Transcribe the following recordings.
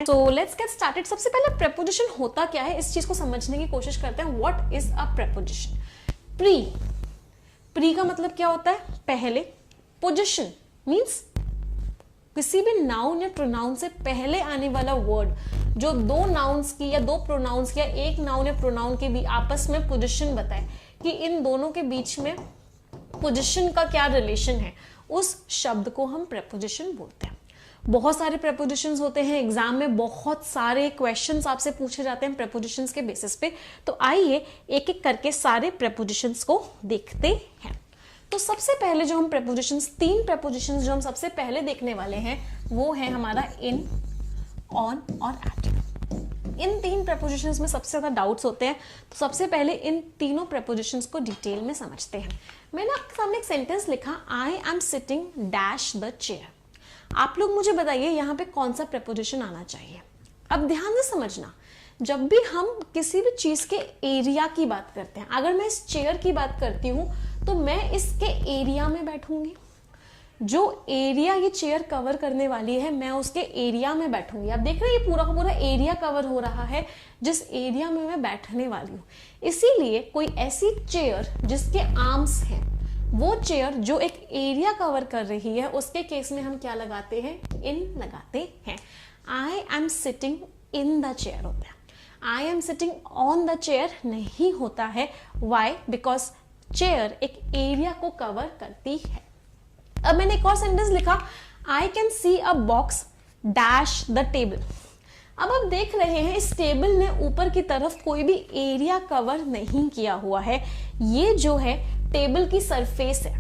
So let's get started. सबसे पहले preposition होता क्या है इस चीज को समझने की कोशिश करते हैं। What is a preposition? Pre, pre का मतलब क्या होता है? पहले। पोजिशन मींस किसी भी नाउन या प्रोनाउन से पहले आने वाला वर्ड जो दो नाउन्स की या दो प्रोनाउंस की या एक नाउन या प्रोनाउन के भी आपस में पोजिशन बताए कि इन दोनों के बीच में पोजिशन का क्या रिलेशन है, उस शब्द को हम प्रेपोजिशन बोलते हैं। बहुत सारे प्रेपोजिशंस होते हैं, एग्जाम में बहुत सारे क्वेश्चंस आपसे पूछे जाते हैं प्रेपोजिशंस के बेसिस पे। तो आइए एक एक करके सारे प्रेपोजिशंस को देखते हैं। तो सबसे पहले जो हम प्रेपोजिशंस, तीन प्रेपोजिशंस जो हम सबसे पहले देखने वाले हैं वो है हमारा इन, ऑन और एट। इन तीन प्रेपोजिशंस में सबसे ज्यादा डाउट्स होते हैं, तो सबसे पहले इन तीनों प्रेपोजिशंस को डिटेल में समझते हैं। मैंने आपके सामने एक सेंटेंस लिखा, I am sitting dash the chair. आप लोग मुझे बताइए यहाँ पे कौन सा प्रेपोजिशन आना चाहिए। अब ध्यान से समझना, जब भी हम किसी भी चीज के एरिया की बात करते हैं, अगर मैं इस चेयर की बात करती हूं तो मैं इसके एरिया में बैठूंगी। जो एरिया ये चेयर कवर करने वाली है मैं उसके एरिया में बैठूंगी। आप देख रहे हैं ये पूरा का पूरा एरिया कवर हो रहा है जिस एरिया में मैं बैठने वाली हूँ। इसीलिए कोई ऐसी चेयर जिसके आर्म्स हैं, वो चेयर जो एक एरिया कवर कर रही है, उसके केस में हम क्या लगाते हैं? इन लगाते हैं। I am sitting in the chair होता है, I am sitting on the chair नहीं होता है। वाई? बिकॉज चेयर एक एरिया को कवर करती है। अब मैंने एक और सेंटेंस लिखा, आई can see a box dash the table. अब आप देख रहे हैं इस टेबल ने ऊपर की तरफ कोई भी एरिया कवर नहीं किया हुआ है, ये जो है टेबल की सरफेस है।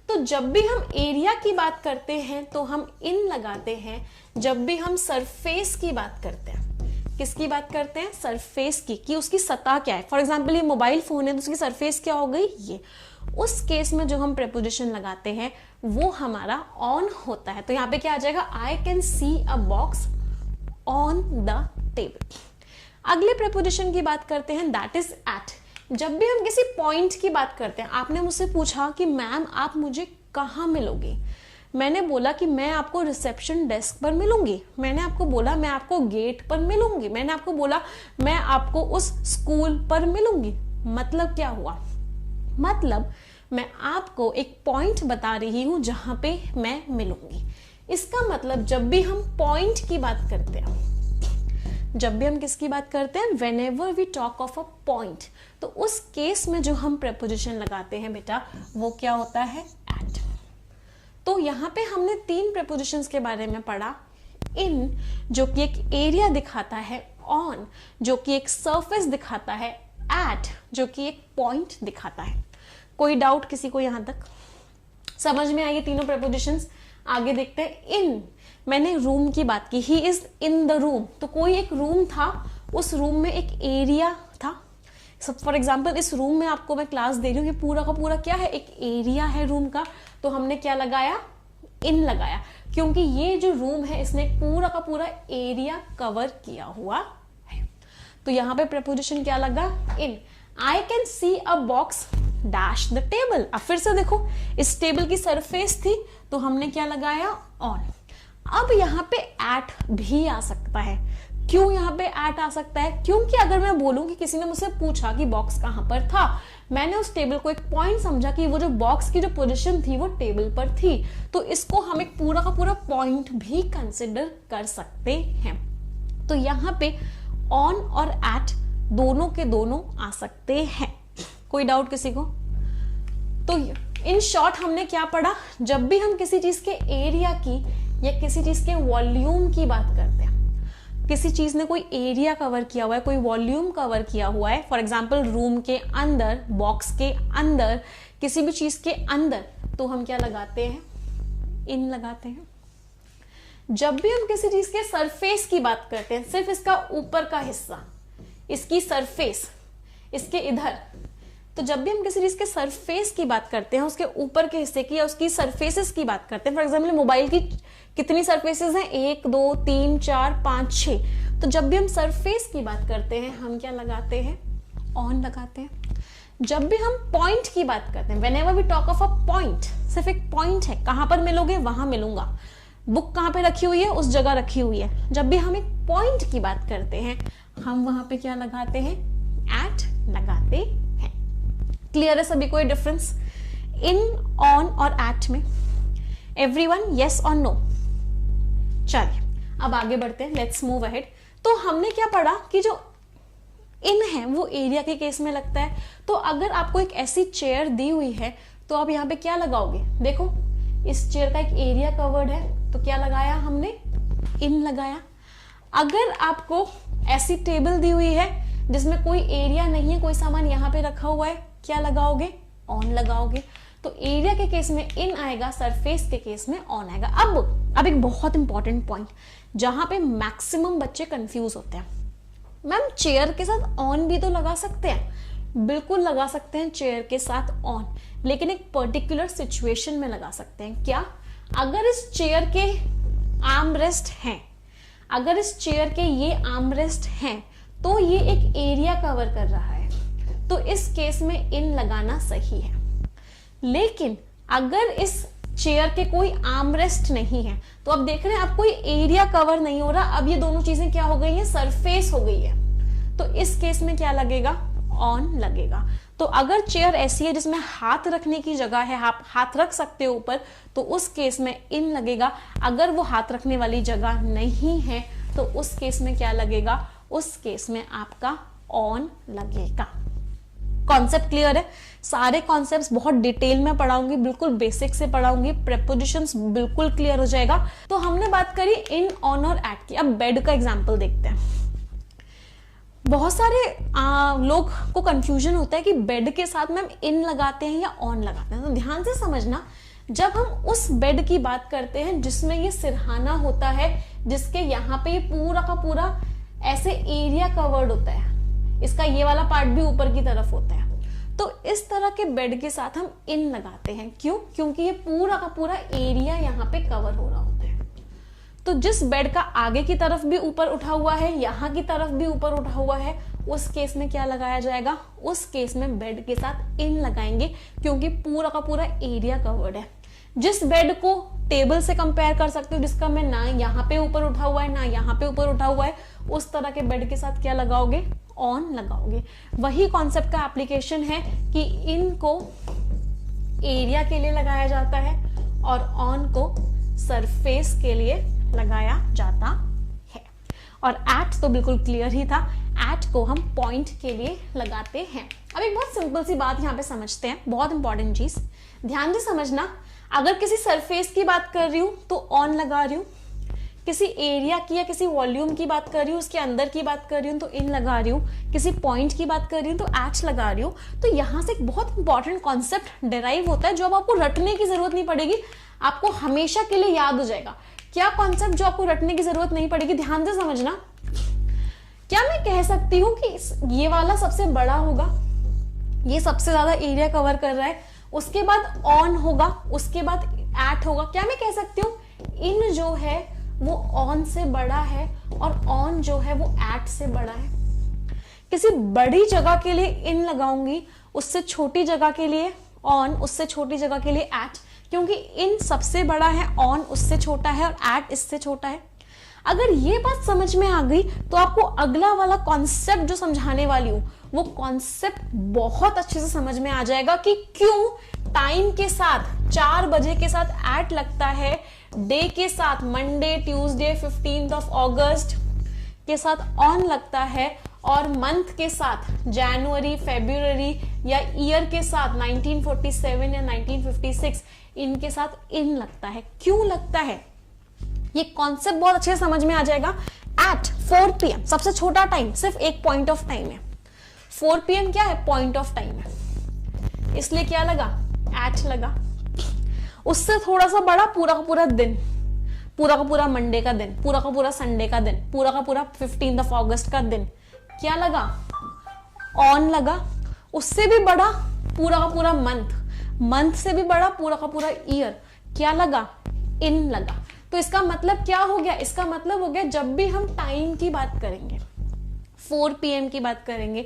तो जब भी हम एरिया की बात करते हैं तो हम इन लगाते हैं। जब भी हम सरफेस की बात करते हैं, किसकी बात करते हैं? सरफेस की, कि उसकी सतह क्या है। फॉर एग्जाम्पल ये मोबाइल फोन है तो उसकी सरफेस क्या हो गई? ये। उस केस में जो हम प्रेपोजिशन लगाते हैं वो हमारा ऑन होता है। तो यहाँ पे क्या आ जाएगा? आई can see a box on the table. अगले प्रेपोजिशन की बात करते हैं, दैट इज एट। जब भी हम किसी पॉइंट की बात करते हैं, आपने मुझसे पूछा कि मैम आप मुझे कहाँ मिलोगे, मैंने बोला कि मैं आपको रिसेप्शन डेस्क पर मिलूंगी, मैंने आपको बोला मैं आपको गेट पर मिलूंगी, मैंने आपको बोला मैं आपको उस स्कूल पर मिलूंगी। मतलब क्या हुआ? मतलब मैं आपको एक पॉइंट बता रही हूं जहां पे मैं मिलूंगी। इसका मतलब जब भी हम पॉइंट की बात करते हैं, जब भी हम किसकी बात करते हैं, whenever we talk of a point, तो उस केस में जो हम प्रेपोजिशन लगाते हैं बेटा वो क्या होता है? at। तो यहाँ पे हमने तीन प्रेपोजिशंस के बारे में पढ़ा। इन जो कि एक एरिया दिखाता है, ऑन जो कि एक सरफेस दिखाता है, एट जो कि एक पॉइंट दिखाता है। कोई डाउट किसी को यहाँ तक? समझ में आई ये तीनों प्रेपोजिशंस? आगे देखते हैं। इन, मैंने रूम की बात की, he is in the room. तो कोई एक रूम था, उस रूम में एक एरिया था। फॉर एग्जाम्पल इस रूम में आपको मैं क्लास दे रही हूँ, ये पूरा का पूरा क्या है? एक एरिया है रूम का। तो हमने क्या लगाया? इन लगाया, क्योंकि ये जो रूम है इसने पूरा का पूरा एरिया कवर किया हुआ है। तो यहाँ पे प्रेपोजिशन क्या लगा? In. I can see a box dash the table. अब फिर से देखो, इस टेबल की सरफेस थी तो हमने क्या लगाया? ऑन। अब यहाँ पे एट भी आ सकता है। क्यों यहाँ पे एट आ सकता है? क्योंकि अगर मैं बोलूं कि किसी ने मुझसे पूछा कि बॉक्स कहां पर था, मैंने उस टेबल को एक पॉइंट समझा कि वो जो बॉक्स की जो पोजीशन थी वो टेबल पर थी, तो इसको हम एक पूरा का पूरा पॉइंट भी कंसिडर कर सकते हैं। तो यहाँ पे ऑन और एट दोनों के दोनों आ सकते हैं। कोई डाउट किसी को? तो इन शॉर्ट हमने क्या पढ़ा? जब भी हम किसी चीज के एरिया की या किसी चीज के वॉल्यूम की बात करते हैं, किसी चीज ने कोई एरिया कवर किया हुआ है, कोई वॉल्यूम कवर किया हुआ है, फॉर एग्जांपल रूम के अंदर, बॉक्स के अंदर, किसी भी चीज के अंदर, तो हम क्या लगाते हैं? इन लगाते हैं। जब भी हम किसी चीज के सरफेस की बात करते हैं, सिर्फ इसका ऊपर का हिस्सा, इसकी सरफेस, इसके इधर, तो जब भी हम किसी चीज के सरफेस की बात करते हैं, उसके ऊपर के हिस्से की या उसकी सरफेसेस की बात करते हैं, फॉर एग्जांपल मोबाइल की कितनी सरफेसेस हैं? 1 2 3 4 5 6। तो जब भी हम सरफेस की बात करते हैं हम क्या लगाते हैं? ऑन लगाते हैं। जब भी हम पॉइंट की बात करते हैं, whenever we talk of a point, सिर्फ एक पॉइंट है, कहां पर मिलोगे? वहां मिलूंगा। बुक कहाँ पे रखी हुई है, उस जगह रखी हुई है। जब भी हम एक पॉइंट की बात करते हैं हम वहां पे क्या लगाते हैं, एट लगाते हैं। क्लियर है सभी को ये डिफरेंस इन, ऑन और एट में? एवरीवन यस और नो? चलिए अब आगे बढ़ते हैं, लेट्स मूव अहेड। तो हमने क्या पढ़ा कि जो इन है वो एरिया के केस में लगता है। तो अगर आपको एक ऐसी चेयर दी हुई है तो आप यहाँ पे क्या लगाओगे, देखो इस चेयर का एक एरिया कवर्ड है तो क्या लगाया हमने, इन लगाया। अगर आपको ऐसी टेबल दी हुई है जिसमें कोई एरिया नहीं है, कोई सामान यहाँ पे रखा हुआ है, क्या लगाओगे, ऑन लगाओगे। तो एरिया के केस में इन आएगा, सरफेस के केस में ऑन आएगा। अब एक बहुत इंपॉर्टेंट पॉइंट जहां पे मैक्सिमम बच्चे कंफ्यूज होते हैं, मैम चेयर के साथ ऑन भी तो लगा सकते हैं। बिल्कुल लगा सकते हैं चेयर के साथ ऑन, लेकिन एक पर्टिकुलर सिचुएशन में लगा सकते हैं। क्या, अगर इस चेयर के आर्म रेस्ट हैं, अगर इस चेयर के ये आर्म रेस्ट हैं तो ये एक एरिया कवर कर रहा है, तो इस केस में इन लगाना सही है। लेकिन अगर इस चेयर के कोई आर्म रेस्ट नहीं है तो अब देख रहे हैं अब कोई एरिया कवर नहीं हो रहा, अब ये दोनों चीजें क्या हो गई है, सरफेस हो गई है। तो इस केस में क्या लगेगा, ऑन लगेगा। तो अगर चेयर ऐसी है जिसमें हाथ रखने की जगह है, आप हाथ रख सकते हो ऊपर, तो उस केस में इन लगेगा। अगर वो हाथ रखने वाली जगह नहीं है तो उस केस में क्या लगेगा, उस केस में आपका ऑन लगेगा। कॉन्सेप्ट क्लियर है? सारे कॉन्सेप्ट्स बहुत डिटेल में पढ़ाऊंगी, बिल्कुल बेसिक से पढ़ाऊंगी, प्रेपोजिशंस बिल्कुल क्लियर हो जाएगा। तो हमने बात करी इन, ऑन और एट की। अब बेड का एग्जांपल देखते हैं। बहुत सारे लोग को कंफ्यूजन होता है कि बेड के साथ मैम इन लगाते हैं या ऑन लगाते हैं। तो ध्यान से समझना, जब हम उस बेड की बात करते हैं जिसमें ये सिरहाना होता है, जिसके यहाँ पे ये पूरा का पूरा ऐसे एरिया कवर्ड होता है, इसका ये वाला पार्ट भी ऊपर की तरफ होता है, तो इस तरह के बेड के साथ हम इन लगाते हैं। क्यों? क्योंकि ये पूरा का पूरा एरिया यहाँ पे कवर हो रहा होता है। तो जिस बेड का आगे की तरफ भी ऊपर उठा हुआ है, यहाँ की तरफ भी ऊपर उठा हुआ है, उस केस में क्या लगाया जाएगा, उस केस में बेड के साथ इन लगाएंगे, क्योंकि पूरा का पूरा एरिया कवर्ड है। जिस बेड को टेबल से कंपेयर कर सकते हो, जिसका मैं ना यहाँ पे ऊपर उठा हुआ है ना यहाँ पे ऊपर उठा हुआ है, उस तरह के बेड के साथ क्या लगाओगे, ऑन लगाओगे। वही कॉन्सेप्ट का एप्लीकेशन है कि इन को एरिया के लिए लगाया जाता है और ऑन को सरफेस के लिए लगाया जाता है। और एट तो बिल्कुल क्लियर ही था, एट को हम पॉइंट के लिए लगाते हैं। अब एक बहुत सिंपल सी बात यहाँ पे समझते हैं, बहुत इंपॉर्टेंट चीज ध्यान से समझना। अगर किसी सरफेस की बात कर रही हूं तो ऑन लगा रही हूं, किसी एरिया की या किसी वॉल्यूम की बात कर रही हूँ, उसके अंदर की बात कर रही हूँ तो इन लगा रही हूँ, किसी पॉइंट की बात कर रही हूँ तो एट लगा रही हूँ। तो यहाँ से एक बहुत इंपॉर्टेंट कॉन्सेप्ट डिराइव होता है जो अब आपको रटने की जरूरत नहीं पड़ेगी, आपको हमेशा के लिए याद हो जाएगा। क्या कॉन्सेप्ट जो आपको रटने की जरूरत नहीं पड़ेगी, ध्यान से समझना। क्या मैं कह सकती हूँ कि ये वाला सबसे बड़ा होगा, ये सबसे ज्यादा एरिया कवर कर रहा है, उसके बाद ऑन होगा, उसके बाद एट होगा। क्या मैं कह सकती हूँ इन जो है वो ऑन से बड़ा है और ऑन जो है वो एट से बड़ा है? किसी बड़ी जगह के लिए इन लगाऊंगी, उससे छोटी जगह के लिए ऑन, उससे छोटी जगह के लिए एट, क्योंकि इन सबसे बड़ा है, ऑन उससे छोटा है और एट इससे छोटा है। अगर ये बात समझ में आ गई तो आपको अगला वाला कॉन्सेप्ट जो समझाने वाली हूं वो कॉन्सेप्ट बहुत अच्छे से समझ में आ जाएगा कि क्यों टाइम के साथ 4 बजे के साथ एट लगता है, डे के साथ मंडे, ट्यूसडे, 15 अगस्त के साथ ऑन लगता है, और मंथ के साथ जनवरी, फरवरी या ईयर के साथ 1947 या 1956 इनके साथ इन लगता है। क्यों लगता है ये कॉन्सेप्ट बहुत अच्छे से समझ में आ जाएगा। एट 4 PM सबसे छोटा टाइम, सिर्फ एक पॉइंट ऑफ टाइम है। 4 PM क्या है, पॉइंट ऑफ टाइम है, इसलिए क्या लगा, एट लगा। उससे थोड़ा सा बड़ा पूरा का पूरा दिन, पूरा का पूरा मंडे का दिन, पूरा का पूरा संडे का दिन, पूरा का पूरा 15 अगस्त का दिन, क्या लगा, ऑन लगा। उससे भी बड़ा पूरा का पूरा मंथ, मंथ से भी बड़ा पूरा का पूरा ईयर, क्या लगा, इन लगा। तो इसका मतलब क्या हो गया, इसका मतलब हो गया जब भी हम टाइम की बात करेंगे, 4 PM की बात करेंगे,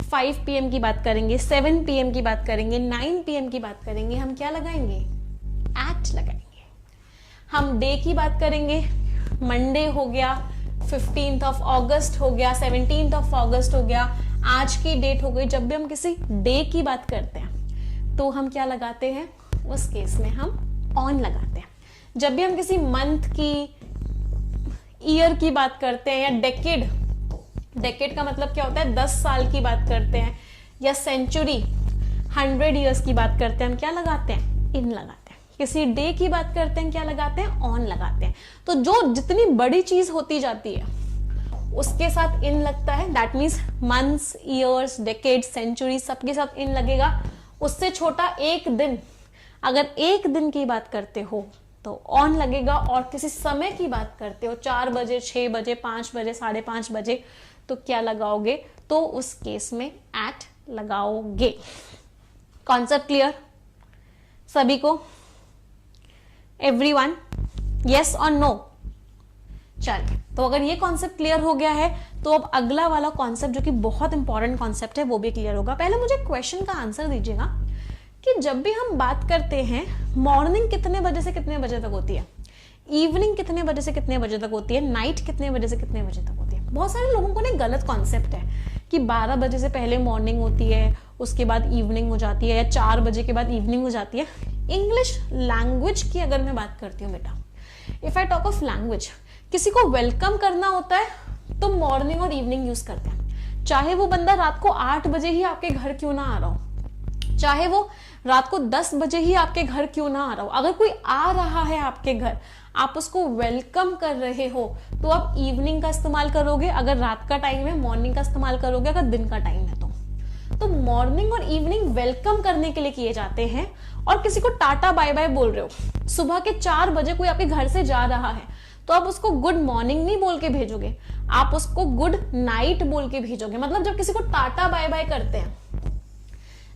5 PM की बात करेंगे, 7 PM की बात करेंगे, 9 PM की बात करेंगे, हम क्या लगाएंगे, एट लगाएंगे। हम डे की बात करेंगे, मंडे हो गया, 15th ऑफ अगस्त हो गया, 17th ऑफ अगस्त हो गया, आज की डेट हो गई। जब भी हम किसी डे की बात करते हैं तो हम क्या लगाते हैं, उस केस में हम ऑन लगाते हैं। जब भी हम किसी मंथ की, ईयर की बात करते हैं, या डेकेड, डेकेड का मतलब क्या होता है, 10 साल की बात करते हैं, या सेंचुरी, 100 ईयर्स की बात करते हैं, हम क्या लगाते हैं, इन लगाते हैं। किसी डे की बात करते हैं क्या लगाते हैं, ऑन लगाते हैं। तो जो जितनी बड़ी चीज होती जाती है उसके साथ इन लगता है, that means months, years, decade, century, सबके साथ इन लगेगा। उससे छोटा एक दिन, अगर एक दिन की बात करते हो तो ऑन लगेगा, और किसी समय की बात करते हो 4 बजे, 6 बजे, 5 बजे, 5:30 बजे, तो क्या लगाओगे, तो उस केस में एट लगाओगे। कॉन्सेप्ट क्लियर सभी को, एवरीवन, यस और नो? चलिए, तो अगर ये कॉन्सेप्ट क्लियर हो गया है तो अब अगला वाला कॉन्सेप्ट जो कि बहुत इंपॉर्टेंट कॉन्सेप्ट है वो भी क्लियर होगा। पहले मुझे क्वेश्चन का आंसर दीजिएगा कि जब भी हम बात करते हैं मॉर्निंग कितने बजे से कितने बजे तक होती है, इवनिंग कितने बजे से कितने बजे तक होती है, नाइट कितने बजे से कितने बजे तक होती है, बहुत सारे लोगों को ना गलत कॉन्सेप्ट है कि 12 बजे से पहले मॉर्निंग होती है, उसके बाद इवनिंग हो जाती है, या 4 बजे के बाद इवनिंग हो जाती है। इंग्लिश लैंग्वेज की अगर मैं बात करती हूँ बेटा, if I talk of language, किसी को वेलकम करना होता है तो मॉर्निंग और इवनिंग यूज करते हैं। चाहे वो बंदा रात को 8 बजे ही आपके घर क्यों ना आ रहा हो, चाहे वो रात को 10 बजे ही आपके घर क्यों ना आ रहा हो, अगर कोई आ रहा है आपके घर, आप उसको वेलकम कर रहे हो तो आप इवनिंग का इस्तेमाल करोगे, अगर रात का टाइम है मॉर्निंग का इस्तेमाल करोगे, अगर दिन का टाइम है तो मॉर्निंग और इवनिंग वेलकम करने के लिए किए जाते हैं। और किसी को टाटा बाय बाय बोल रहे हो, सुबह के 4 बजे कोई आपके घर से जा रहा है तो आप उसको गुड मॉर्निंग नहीं बोल के भेजोगे, आप उसको गुड नाइट बोल के भेजोगे। मतलब जब किसी को टाटा बाय बाय करते हैं,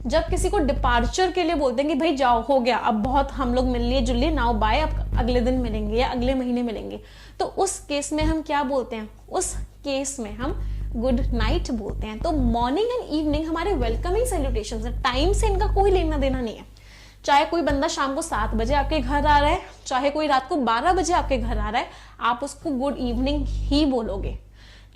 जब किसी को डिपार्चर के लिए बोलते हैं कि भाई जाओ, हो गया, अब बहुत हम लोग मिल लिए जुल लिए, नाउ बाय, अब अगले दिन मिलेंगे या अगले महीने मिलेंगे, तो उस केस में हम क्या बोलते हैं, उस केस में हम गुड नाइट बोलते हैं। तो मॉर्निंग एंड इवनिंग हमारे वेलकमिंग सैल्यूटेशंस है, टाइम से इनका कोई लेना देना नहीं है। चाहे कोई बंदा शाम को 7 बजे आपके घर आ रहा है, चाहे कोई रात को 12 बजे आपके घर आ रहा है, आप उसको गुड इवनिंग ही बोलोगे।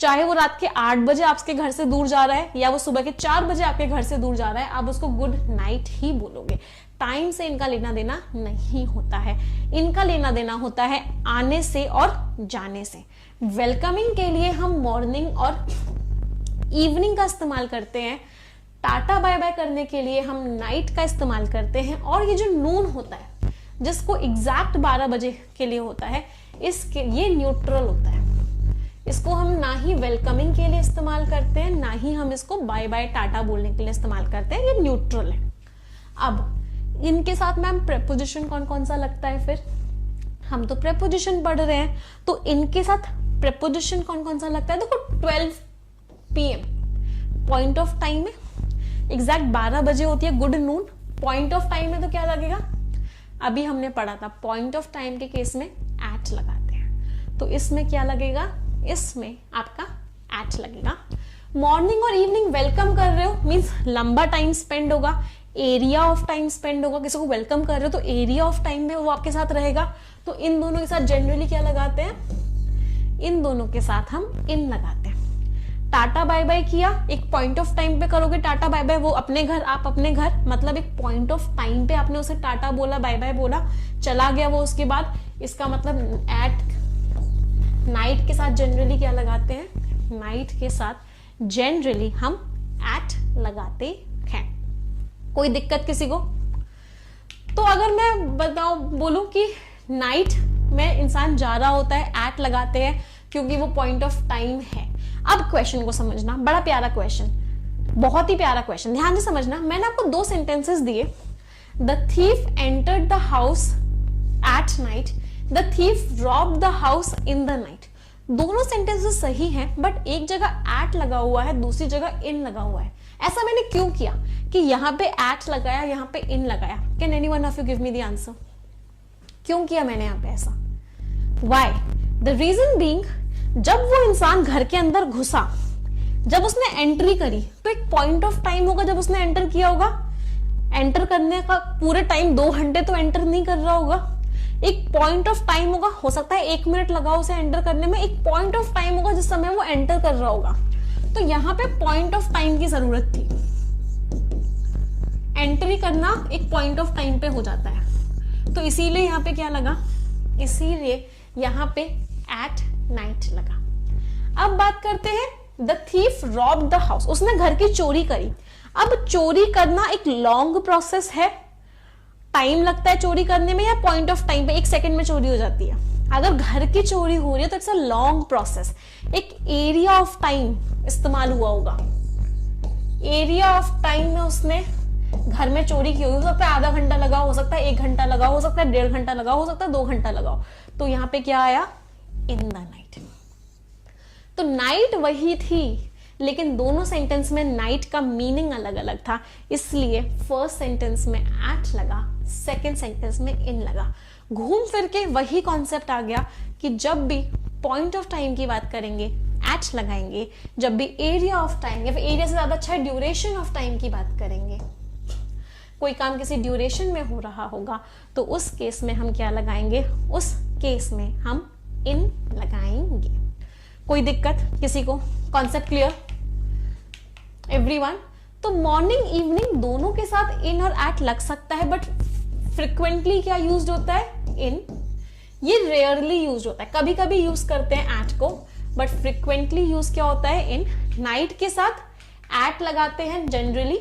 चाहे वो रात के 8 बजे आपके घर से दूर जा रहा है या वो सुबह के 4 बजे आपके घर से दूर जा रहा है, आप उसको गुड नाइट ही बोलोगे। टाइम से इनका लेना देना नहीं होता है, इनका लेना देना होता है आने से और जाने से। वेलकमिंग के लिए हम मॉर्निंग और इवनिंग का इस्तेमाल करते हैं, टाटा बाय बाय करने के लिए हम नाइट का इस्तेमाल करते हैं। और ये जो नून होता है जिसको एग्जैक्ट 12 बजे के लिए होता है, इसके ये न्यूट्रल होता है, इसको हम ना ही वेलकमिंग के लिए इस्तेमाल करते हैं, ना ही हम इसको बाय बाय टाटा बोलने के लिए इस्तेमाल करते हैं, ये न्यूट्रल है। अब इनके साथ मैम प्रेपोजिशन कौन कौन सा लगता है, फिर हम तो प्रेपोजिशन पढ़ रहे हैं तो इनके साथ प्रेपोजिशन कौन कौन सा लगता है। देखो 12 PM पॉइंट ऑफ टाइम है, एग्जैक्ट 12 बजे होती है good noon, point of time में तो क्या लगेगा, अभी हमने पढ़ा था पॉइंट ऑफ टाइम के केस में एट लगाते हैं, तो इसमें क्या लगेगा, इसमें आपका एट लगेगा। मॉर्निंग और इवनिंग वेलकम कर रहे हो मींस लंबा टाइम स्पेंड होगा, एरिया ऑफ टाइम स्पेंड होगा, किसी को वेलकम कर रहे हो तो एरिया ऑफ टाइम में वो आपके साथ रहेगा। तो इन दोनों के साथ जनरली क्या लगाते हैं, इन दोनों के साथ हम इन लगाते हैं। टाटा बाय बाय किया, एक पॉइंट ऑफ टाइम पे करोगे टाटा बाय बाय, वो अपने घर आप अपने घर, मतलब एक पॉइंट ऑफ टाइम पे आपने उसे टाटा बोला, बाय बाय बोला, चला गया वो, उसके बाद इसका मतलब एट नाइट के साथ जनरली क्या लगाते हैं, नाइट के साथ जनरली हम एट लगाते हैं। कोई दिक्कत किसी को? तो अगर मैं बताऊं बोलूं कि नाइट में इंसान जा रहा होता है, एट लगाते हैं क्योंकि वो पॉइंट ऑफ टाइम है। अब क्वेश्चन को समझना, बड़ा प्यारा क्वेश्चन, बहुत ही प्यारा क्वेश्चन, ध्यान से समझना। मैंने आपको 2 सेंटेंसेस दिए, the thief entered the house at night, the thief robbed the house in the night. दोनों सेंटेंसेस सही हैं, बट एक जगह एट लगा हुआ है, दूसरी जगह इन लगा हुआ है। ऐसा मैंने क्यों किया कि यहां पे एट लगाया, यहां पे इन लगाया? Can anyone of you give me the answer? क्यों किया मैंने यहां पे ऐसा? व्हाई? द रीजन बीइंग, जब वो इंसान घर के अंदर घुसा, जब उसने एंट्री करी, तो एक पॉइंट ऑफ टाइम होगा जब उसने एंटर किया होगा। एंटर करने का पूरे टाइम 2 घंटे तो एंटर नहीं कर रहा होगा, एक पॉइंट ऑफ टाइम होगा, हो सकता है 1 मिनट लगा उसे एंटर करने में, एक पॉइंट ऑफ टाइम होगा जिस समय वो एंटर कर रहा होगा। तो यहाँ पे पॉइंट ऑफ टाइम की जरूरत थी, एंट्री करना एक पॉइंट ऑफ टाइम पे हो जाता है, तो इसीलिए यहाँ पे क्या लगा, इसीलिए यहाँ पे एट नाइट लगा। अब बात करते हैं, the thief robbed the house, उसने घर की चोरी करी। अब चोरी करना एक लॉन्ग प्रोसेस है, टाइम लगता है चोरी करने में, या पॉइंट ऑफ टाइम पे 1 सेकंड में चोरी हो जाती है। अगर घर की चोरी हो रही है तो इट्स अ लॉन्ग प्रोसेस, एक एरिया ऑफ टाइम इस्तेमाल हुआ होगा। एरिया ऑफ टाइम में उसने घर में चोरी की होगी, हो सकता है आधा घंटा लगा, हो सकता है 1 घंटा लगा, हो सकता है 1.5 घंटा लगा, हो सकता है 2 घंटा लगा। तो यहाँ पे क्या आया, इन द नाइट। तो नाइट वही थी, लेकिन दोनों सेंटेंस में नाइट का मीनिंग अलग अलग था, इसलिए फर्स्ट सेंटेंस में एट लगा, सेकेंड सेंटेंस में इन लगा। घूम फिर के वही कॉन्सेप्ट आ गया कि जब भी पॉइंट ऑफ टाइम की बात करेंगे एट लगाएंगे, जब भी एरिया ऑफ टाइम या फिर एरिया से ज्यादा अच्छा ड्यूरेशन ऑफ टाइम की बात करेंगे, कोई काम किसी ड्यूरेशन में हो रहा होगा तो उस केस में हम क्या लगाएंगे, उस केस में हम इन लगाएंगे। कोई दिक्कत किसी को, कॉन्सेप्ट क्लियर एवरीवन? तो मॉर्निंग इवनिंग दोनों के साथ इन और एट लग सकता है, बट फ्रिक्वेंटली क्या यूज होता है, इन। ये रेयरली यूज होता है, कभी कभी यूज करते हैं एट को, बट फ्रिक्वेंटली यूज क्या होता है, इन। नाइट के साथ एट लगाते हैं जनरली,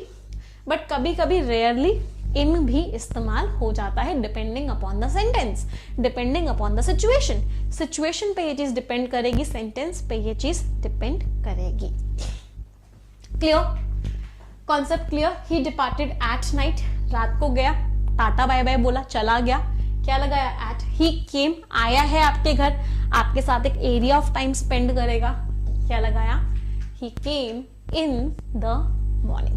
बट कभी कभी रेयरली इन भी इस्तेमाल हो जाता है, depending upon the sentence, depending upon the situation. Situation पे ये चीज डिपेंड करेगी, सेंटेंस पे ये चीज डिपेंड करेगी। Clear, concept clear? He departed at night, रात को गया, टाटा बाय बाय बोला, चला गया, क्या लगाया, एट। ही केम, आया है आपके घर, आपके साथ एक एरिया ऑफ टाइम स्पेंड करेगा, क्या लगाया, ही केम इन द मॉर्निंग।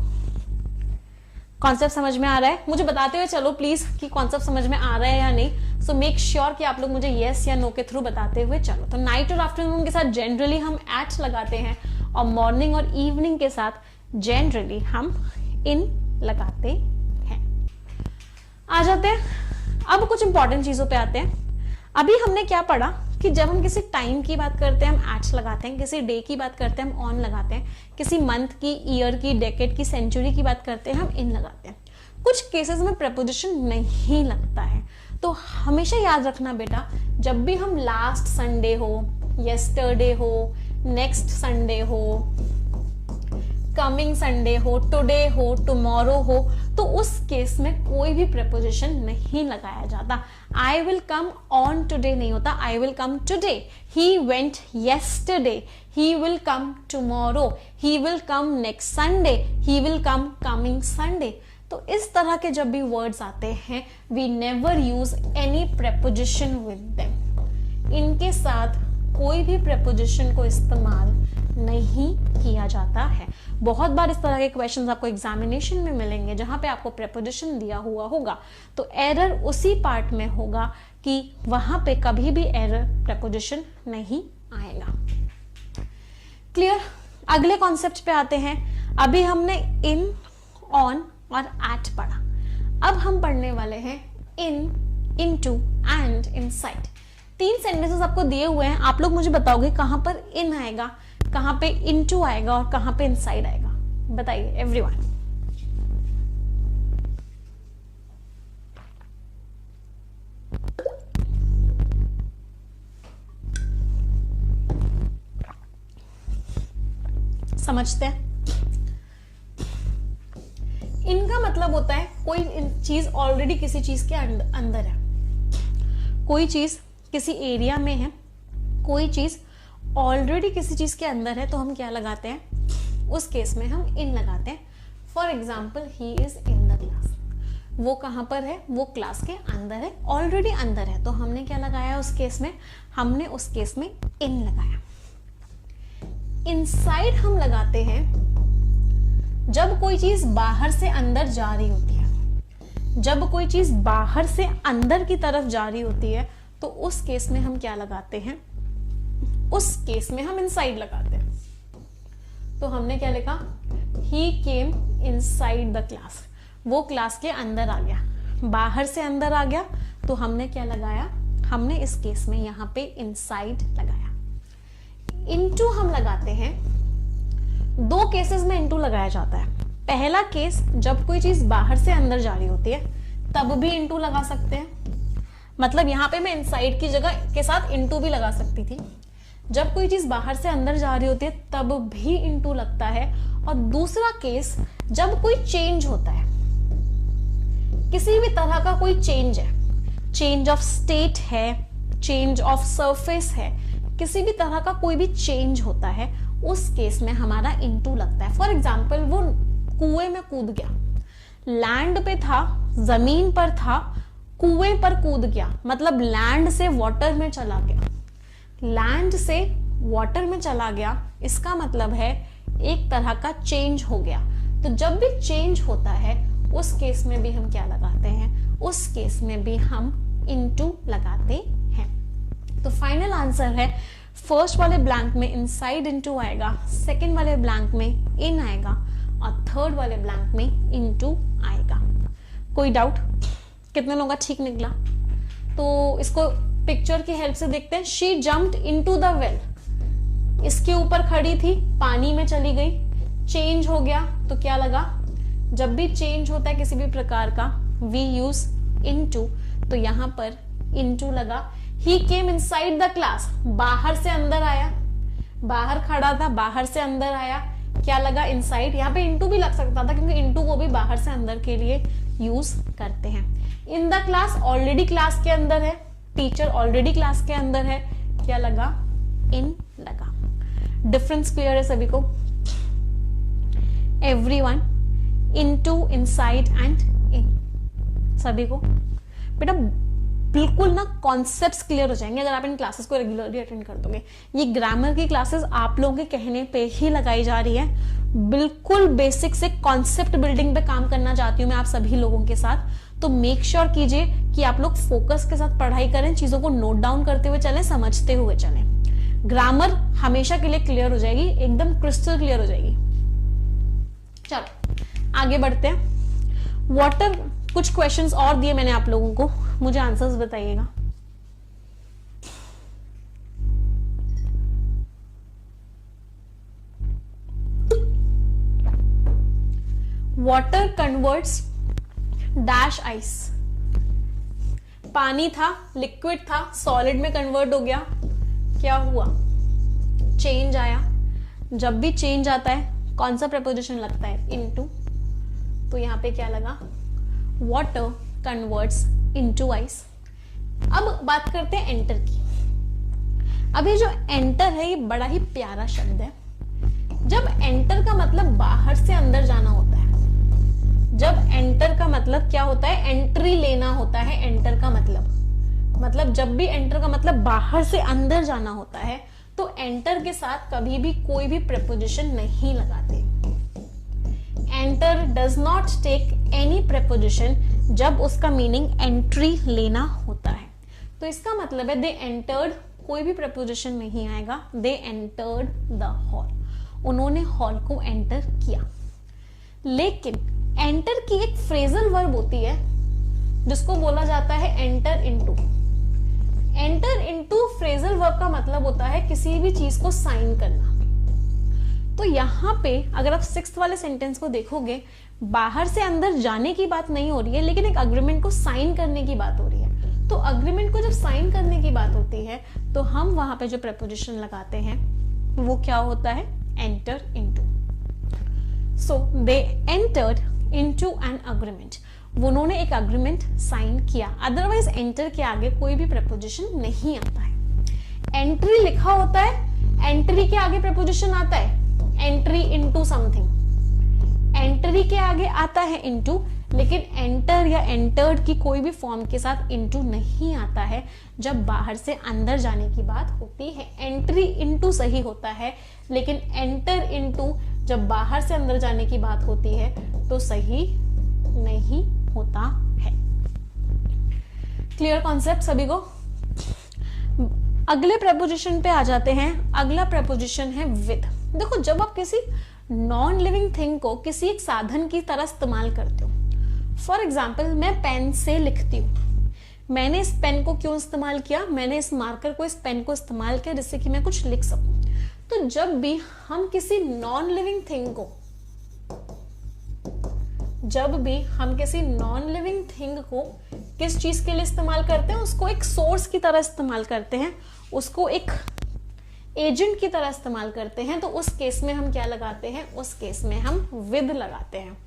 कॉन्सेप्ट समझ में आ रहा है? मुझे बताते हुए चलो प्लीज कि कॉन्सेप्ट समझ में आ रहा है या नहीं। सो मेक श्योर कि आप लोग मुझे यस या नो के थ्रू बताते हुए चलो। तो नाइट और आफ्टरनून के साथ जनरली हम एट लगाते हैं, और मॉर्निंग और इवनिंग के साथ जनरली हम इन लगाते हैं। आ जाते हैं अब कुछ इंपॉर्टेंट चीजों पे आते हैं। अभी हमने क्या पढ़ा कि जब हम किसी टाइम की बात करते हैं हम एट्स लगाते हैं, किसी डे की बात करते हैं हम ऑन लगाते हैं, किसी मंथ की, ईयर की, डेकेड की, सेंचुरी की बात करते हैं हम इन लगाते हैं। कुछ केसेस में प्रेपोजिशन नहीं लगता है, तो हमेशा याद रखना बेटा, जब भी हम लास्ट संडे हो, येस्टरडे हो, नेक्स्ट संडे हो, कमिंग संडे हो, टुडे हो, टुमारो हो, तो उस केस में कोई भी प्रेपोजिशन नहीं लगाया जाता। I will come on today नहीं होता, I will come today. He went yesterday, he will come tomorrow, he will come next Sunday, he will come coming Sunday. तो इस तरह के जब भी वर्ड्स आते हैं, we never use any preposition with them. इनके साथ कोई भी प्रेपोजिशन को इस्तेमाल नहीं किया जाता है। बहुत बार इस तरह के क्वेश्चंस आपको एग्जामिनेशन में मिलेंगे जहां पे आपको प्रेपोजिशन दिया हुआ होगा, तो एरर उसी पार्ट में होगा कि वहां पे कभी भी एरर प्रेपोजिशन नहीं आएगा। क्लियर? अगले कॉन्सेप्ट पे आते हैं। अभी हमने इन, ऑन और एट पढ़ा। अब हम पढ़ने वाले हैं इन, इनटू एंड इनसाइड। 3 सेंटेंसेस आपको दिए हुए हैं, आप लोग मुझे बताओगे कहां पर इन आएगा, कहां पे इनटू आएगा और कहां पे इनसाइड आएगा। बताइए एवरीवन। समझते हैं? इनका मतलब होता है कोई चीज ऑलरेडी किसी चीज के अंदर है, कोई चीज किसी एरिया में है, कोई चीज ऑलरेडी किसी चीज के अंदर है, तो हम क्या लगाते हैं, उस केस में हम इन लगाते हैं। For example, he is in the class, वो कहां पर है, वो क्लास के अंदर है, ऑलरेडी अंदर है, तो हमने क्या लगाया उस केस में, हमने उस केस में इन लगाया। इनसाइड हम लगाते हैं जब कोई चीज बाहर से अंदर जा रही होती है, जब कोई चीज बाहर से अंदर की तरफ जा रही होती है, तो उस केस में हम क्या लगाते हैं, उस केस में हम इनसाइड लगाते हैं। तो हमने क्या लिखा, ही केम इनसाइड द क्लास, वो क्लास के अंदर आ गया। बाहर से अंदर आ गया तो हमने क्या लगाया, हमने इस केस में यहाँ पे इनसाइड लगाया। इनटू हम लगाते हैं, दो केसेस में इनटू लगाया जाता है। पहला केस जब कोई चीज बाहर से अंदर जा रही होती है तब भी इनटू लगा सकते हैं, मतलब यहाँ पे मैं इनसाइड की जगह के साथ इनटू भी लगा सकती थी। जब कोई चीज बाहर से अंदर जा रही होती है तब भी इनटू लगता है। और दूसरा केस जब कोई चेंज होता है, किसी भी तरह का कोई चेंज है, चेंज ऑफ स्टेट है, चेंज ऑफ सरफेस है, किसी भी तरह का कोई भी चेंज होता है, उस केस में हमारा इनटू लगता है। फॉर एग्जाम्पल वो कुएं में कूद गया, लैंड पे था, जमीन पर था, कुएं पर कूद गया, मतलब लैंड से वाटर में चला गया। लैंड से वाटर में चला गया, इसका मतलब है एक तरह का चेंज हो गया। तो जब भी चेंज होता है उस केस में भी हम क्या लगाते हैं, उस केस में भी हम इनटू लगाते हैं। तो फाइनल आंसर है फर्स्ट वाले ब्लैंक में इनसाइड इनटू आएगा, सेकंड वाले ब्लैंक में इन आएगा और थर्ड वाले ब्लैंक में इनटू आएगा। कोई डाउट? कितने लोगों का ठीक निकला? तो इसको पिक्चर की हेल्प से देखते हैं। She jumped into the well, इसके ऊपर खड़ी थी, पानी में चली गई, चेंज हो गया तो क्या लगा, जब भी चेंज होता है किसी भी प्रकार का वी यूज इनटू, तो यहां पर इनटू लगा। ही केम इनसाइड द क्लास, बाहर से अंदर आया, बाहर खड़ा था, बाहर से अंदर आया, क्या लगा, इनसाइड। यहाँ पे इनटू भी लग सकता था क्योंकि इनटू को भी बाहर से अंदर के लिए यूज करते हैं। In the class, already class के अंदर है, टीचर ऑलरेडी क्लास के अंदर है, क्या लगा, इन लगा। डिफरेंस क्लियर है सभी को? Everyone, into, inside and in, सभी को बेटा बिल्कुल ना कॉन्सेप्ट्स क्लियर हो जाएंगे अगर आप इन क्लासेस को रेगुलरली अटेंड कर दोगे। ये ग्रामर की क्लासेस आप लोगों के कहने पे ही लगाई जा रही है। बिल्कुल बेसिक से कॉन्सेप्ट बिल्डिंग पे काम करना चाहती हूँ मैं आप सभी लोगों के साथ। तो मेक श्योर कीजिए कि आप लोग फोकस के साथ पढ़ाई करें, चीजों को नोट डाउन करते हुए चलें, समझते हुए चलें। ग्रामर हमेशा के लिए क्लियर हो जाएगी, एकदम क्रिस्टल क्लियर हो जाएगी। चलो आगे बढ़ते हैं। वाटर, कुछ क्वेश्चंस और दिए मैंने आप लोगों को, मुझे आंसर्स बताइएगा। वाटर कन्वर्ट्स डैश आइस, पानी था, लिक्विड था, सॉलिड में कन्वर्ट हो गया, क्या हुआ, चेंज आया। जब भी चेंज आता है कौन सा प्रेपोजिशन लगता है, इनटू। तो यहां पे क्या लगा, वाटर कन्वर्ट्स इनटू आइस। अब बात करते हैं एंटर की। अब ये जो एंटर है ये बड़ा ही प्यारा शब्द है। जब एंटर का मतलब बाहर से अंदर जाना होता है, जब एंटर का मतलब क्या होता है, एंट्री लेना होता है। एंटर का मतलब जब भी एंटर का मतलब बाहर से अंदर जाना होता है तो एंटर के साथ कभी भी कोई भी प्रेपोजिशन नहीं लगाते। Enter does not take any preposition जब उसका मीनिंग एंट्री लेना होता है। तो इसका मतलब है दे एंटर्ड, कोई भी प्रेपोजिशन नहीं आएगा, दे एंटर्ड द हॉल, उन्होंने हॉल को एंटर किया। लेकिन एंटर की एक फ्रेजल वर्ब होती है जिसको बोला जाता है enter into. Enter into phrasal verb का मतलब होता है किसी भी चीज को साइन करना। तो यहां पे अगर आप 6th वाले सेंटेंस को देखोगे, बाहर से अंदर जाने की बात नहीं हो रही है, लेकिन एक अग्रीमेंट को साइन करने की बात हो रही है। तो अग्रीमेंट को जब साइन करने की बात होती है तो हम वहां पे जो प्रेपोजिशन लगाते हैं वो क्या होता है, enter into. So they entered into an agreement, उन्होंने एक अग्रीमेंट साइन किया। अदरवाइज एंटर के आगे कोई भी प्रेपोजिशन नहीं आता है। एंट्री लिखा होता है, एंट्री के आगे प्रेपोजिशन आता है, एंट्री इनटू समथिंग, एंट्री के आगे आता है इनटू, लेकिन एंटर या एंटर्ड की कोई भी फॉर्म के साथ इनटू नहीं आता है जब बाहर से अंदर जाने की बात होती है। एंट्री इनटू सही होता है, लेकिन एंटर इनटू जब बाहर से अंदर जाने की बात होती है तो सही नहीं होता है। क्लियर कॉन्सेप्ट सभी को? अगले प्रेपोजिशन पे आ जाते हैं। अगला प्रेपोजिशन है विद। देखो, जब आप किसी नॉन लिविंग थिंग को किसी एक साधन की तरह इस्तेमाल करते हो, फॉर एग्जाम्पल मैं पेन से लिखती हूँ, मैंने इस पेन को क्यों इस्तेमाल किया, मैंने इस मार्कर को, इस पेन को इस्तेमाल किया जिससे कि मैं कुछ लिख सकूं। तो जब भी हम किसी नॉन लिविंग थिंग को किस चीज के लिए इस्तेमाल करते हैं, उसको एक सोर्स की तरह इस्तेमाल करते हैं, उसको एक एजेंट की तरह इस्तेमाल करते हैं, तो उस केस में हम क्या लगाते हैं, उस केस में हम विद लगाते हैं।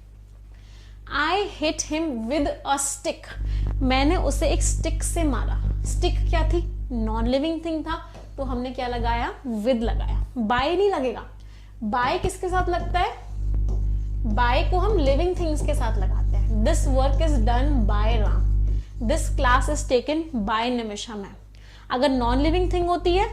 I hit him with a stick, मैंने उसे एक स्टिक से मारा। स्टिक क्या थी, नॉन लिविंग थिंग था, तो हमने क्या लगाया, विद लगाया। बाय नहीं लगेगा, बाय किसके साथ लगता है, बाय को हम लिविंग थिंग्स के साथ लगाते हैं। This work is done bye Ram, this class is taken by Nimisha ma'am. अगर नॉन लिविंग थिंग होती है,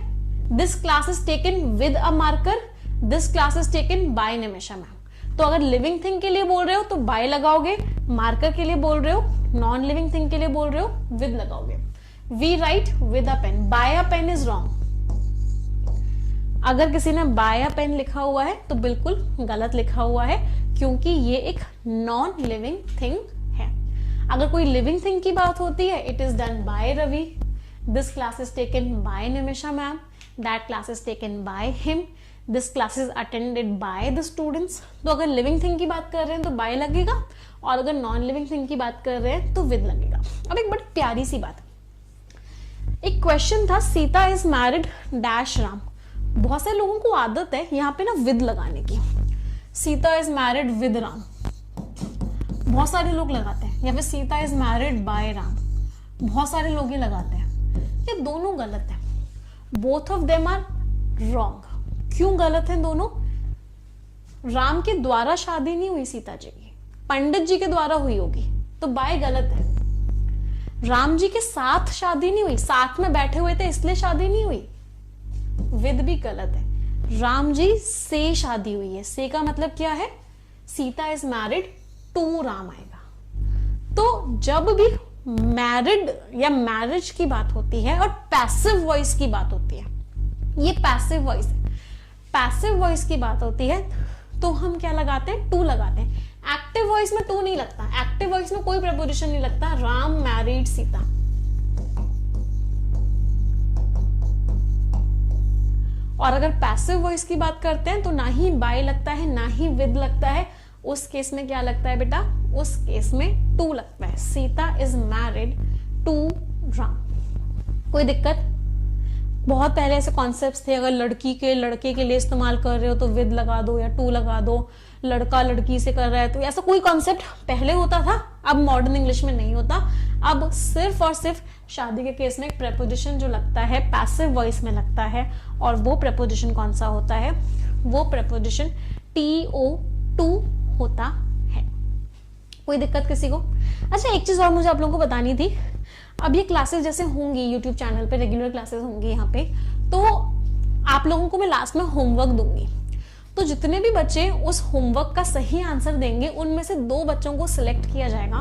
this class is taken with a marker, this class is taken by Nimisha ma'am. तो अगर लिविंग थिंग के लिए बोल रहे हो तो बाय लगाओगे, मार्कर के लिए बोल रहे हो, नॉन लिविंग थिंग के लिए बोल रहे हो, विद लगाओगे। We write with a pen, by a pen is wrong. अगर किसी ने बाय अ पेन लिखा हुआ है तो बिल्कुल गलत लिखा हुआ है, क्योंकि ये एक नॉन लिविंग थिंग है। अगर कोई लिविंग थिंग की बात होती है, it is done by Ravi, this class is taken by Nimisha ma'am, that class is taken by him, this class is attended by the students. तो अगर लिविंग थिंग की बात कर रहे हैं तो बाय लगेगा, और अगर नॉन लिविंग थिंग की बात कर रहे हैं तो विद लगेगा। अब एक बड़ी प्यारी सी बात, एक क्वेश्चन था, Sita is married dash Ram. बहुत सारे लोगों को आदत है यहाँ पे ना विद लगाने की, Sita is married with Ram, बहुत सारे लोग लगाते हैं, या फिर Sita is married bye Ram, बहुत सारे लोग ये लगाते हैं। ये दोनों गलत है, both of them are wrong. क्यों गलत है दोनों? राम के द्वारा शादी नहीं हुई सीता जी की, पंडित जी के द्वारा हुई होगी, तो बाय गलत है। राम जी के साथ शादी नहीं हुई, साथ में बैठे हुए थे इसलिए शादी नहीं हुई, विद भी गलत है। राम जी से शादी हुई है, से का मतलब क्या है, Sita is married to Ram आएगा। तो जब भी मैरिड या मैरिज की बात होती है और पैसिव वॉइस की बात होती है, ये पैसिव वॉइस है, पैसिव वॉइस की बात होती है तो हम क्या लगाते हैं, टू लगाते हैं। एक्टिव वॉइस में टू नहीं लगता, एक्टिव वॉइस में कोई प्रपोजिशन नहीं लगता। राम मैरिड सीता, और अगर पैसिव वॉइस की बात करते हैं तो ना ही बाय लगता है ना ही विद लगता है। उस केस में क्या लगता है बेटा, उस केस में टू लगता है। Sita is married to Ram. कोई दिक्कत? बहुत पहले ऐसे कॉन्सेप्ट्स थे, अगर लड़की के लड़के के लिए इस्तेमाल कर रहे हो तो विद लगा दो या टू लगा दो, लड़का लड़की से कर रहा है तो ऐसा कोई कॉन्सेप्ट पहले होता था, अब मॉडर्न इंग्लिश में नहीं होता। अब सिर्फ और सिर्फ शादी के केस में एक प्रेपोजिशन जो लगता है पैसिव वॉइस में लगता है, और वो प्रेपोजिशन कौन सा होता है, वो प्रेपोजिशन TO2 होता है। कोई दिक्कत किसी को? अच्छा, एक चीज और मुझे आप लोगों को बतानी थी। अब ये क्लासेस जैसे होंगी यूट्यूब चैनल पे, रेगुलर क्लासेस होंगी यहाँ पे, तो आप लोगों को मैं लास्ट में होमवर्क दूंगी। तो जितने भी बच्चे उस होमवर्क का सही आंसर देंगे, उनमें से 2 बच्चों को सिलेक्ट किया जाएगा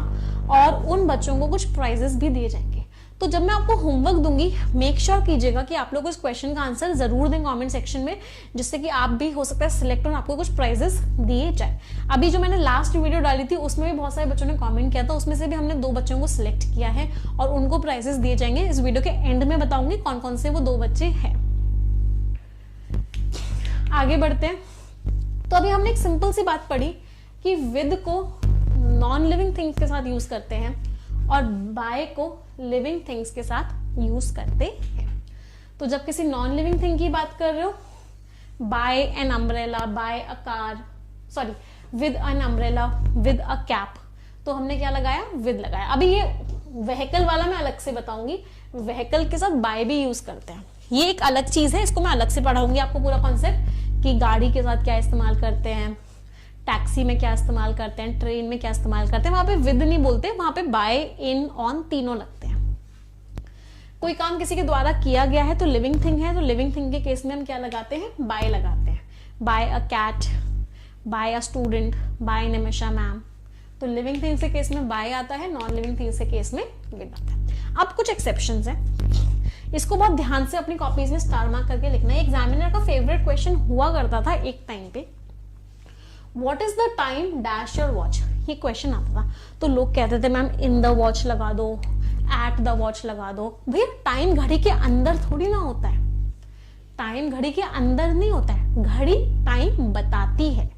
और उन बच्चों को कुछ प्राइजेस भी दिए जाएंगे। तो जब मैं आपको होमवर्क दूंगी, मेक श्योर कीजिएगा कि आप लोग इस क्वेश्चन का आंसर जरूर दें कमेंट सेक्शन में, जिससे कि आप भी हो सकता है सिलेक्ट और आपको कुछ प्राइजेस दिए जाए। अभी जो मैंने लास्ट वीडियो डाली थी उसमें भी बहुत सारे बच्चों ने कमेंट किया था, उसमें से भी हमने 2 बच्चों को सिलेक्ट किया है और उनको प्राइजेस दिए जाएंगे। इस वीडियो के एंड में बताऊंगी कौन कौन से वो 2 बच्चे हैं। आगे बढ़ते हैं। तो अभी हमने एक सिंपल सी बात पढ़ी कि विद को नॉन लिविंग थिंग्स के साथ यूज करते हैं और बाय को लिविंग थिंग्स के साथ यूज करते हैं। तो जब किसी नॉन लिविंग थिंग की बात कर रहे हो, by an umbrella, by a car, sorry with an umbrella, with a cap, तो हमने क्या लगाया, विद लगाया। अभी ये व्हीकल वाला मैं अलग से बताऊंगी, व्हीकल के साथ बाय भी यूज करते हैं, ये एक अलग चीज है, इसको मैं अलग से पढ़ाऊंगी आपको पूरा कॉन्सेप्ट कि गाड़ी के साथ क्या इस्तेमाल करते हैं, टैक्सी में क्या इस्तेमाल करते हैं, ट्रेन में क्या इस्तेमाल करते हैं। वहां पे विद नहीं बोलते, वहां पे बाय, इन, ऑन तीनों लगते हैं। कोई काम किसी के द्वारा किया गया है तो लिविंग थिंग है, तो लिविंग थिंग के केस में हम क्या लगाते हैं, बाय लगाते हैं। By a cat, by a student, by Nimisha ma'am. तो लिविंग थिंग्स के केस में बाय आता है, नॉन लिविंग थिंग्स के केस में विद आता है। अब कुछ एक्सेप्शंस हैं, इसको बहुत ध्यान से अपनी कॉपीज में स्टार मार्क करके लिखना है। एग्जामिनर का फेवरेट क्वेश्चन हुआ करता था एक टाइम पे, what is the time dash your watch, ये क्वेश्चन आता था तो लोग कहते थे मैम इन द वॉच लगा दो, एट द वॉच लगा दो। भैया टाइम घड़ी के अंदर थोड़ी ना होता है, टाइम घड़ी के अंदर नहीं होता है, घड़ी टाइम बताती है।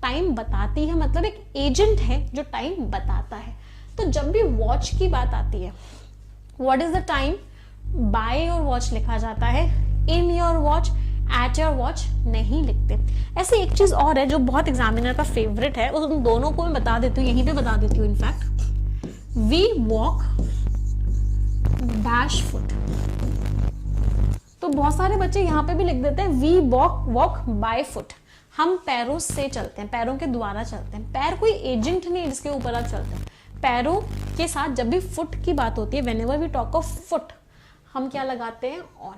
टाइम बताती है मतलब एक एजेंट है जो टाइम बताता है। तो जब भी वॉच की बात आती है, what is the time, by your watch लिखा जाता है, in your watch, at your watch नहीं लिखते। ऐसे एक चीज और है जो बहुत एग्जामिनर का फेवरेट है, उन दोनों को मैं बता देती हूँ, यहीं पे बता देती हूँ in fact. We walk dash foot, तो बहुत सारे बच्चे यहाँ पे भी लिख देते हैं वी वॉक बाय फुट, हम पैरों से चलते हैं, पैरों के द्वारा चलते हैं। पैर कोई एजेंट नहीं जिसके ऊपर आप चलते हैं। पैरों के साथ जब भी फुट की बात होती है, whenever we talk of foot, हम क्या लगाते हैं, on.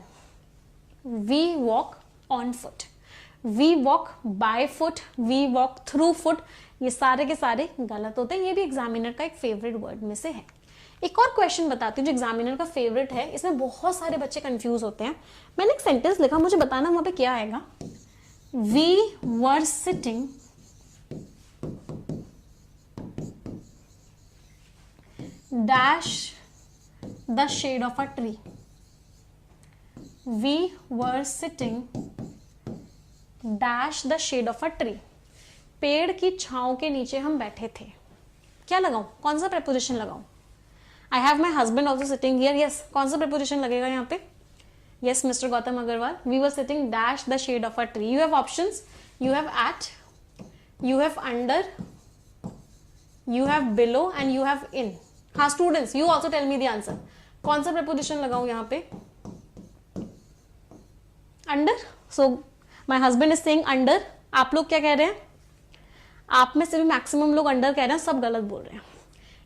We walk on foot, we walk by foot, we walk through foot, ये सारे के सारे गलत होते हैं। ये भी एग्जामिनर का एक फेवरेट वर्ड में से है। एक और क्वेश्चन बताती हूँ जो एग्जामिनर का फेवरेट है, इसमें बहुत सारे बच्चे कंफ्यूज होते हैं। मैंने एक सेंटेंस लिखा, मुझे बताना वहां पे क्या आएगा। We were sitting dash the shade of a tree, we were sitting dash the shade of a tree, पेड़ की छांव के नीचे हम बैठे थे। क्या लगाऊं, कौन सा प्रेपोजिशन लगाऊं। I have my husband also sitting here, yes, कौन सा प्रेपोजिशन लगेगा यहाँ पे, yes mister Gautam Agarwal. We were sitting dash the shade of a tree, you have options, you have at, you have under, you have below and you have in. हाँ students, you also tell me the answer, कौन सा preposition लगाऊं यहाँ पे, under. So my husband is saying under, आप लोग क्या कह रहे हैं, आप में से भी मैक्सिमम लोग अंडर कह रहे हैं, सब गलत बोल रहे हैं।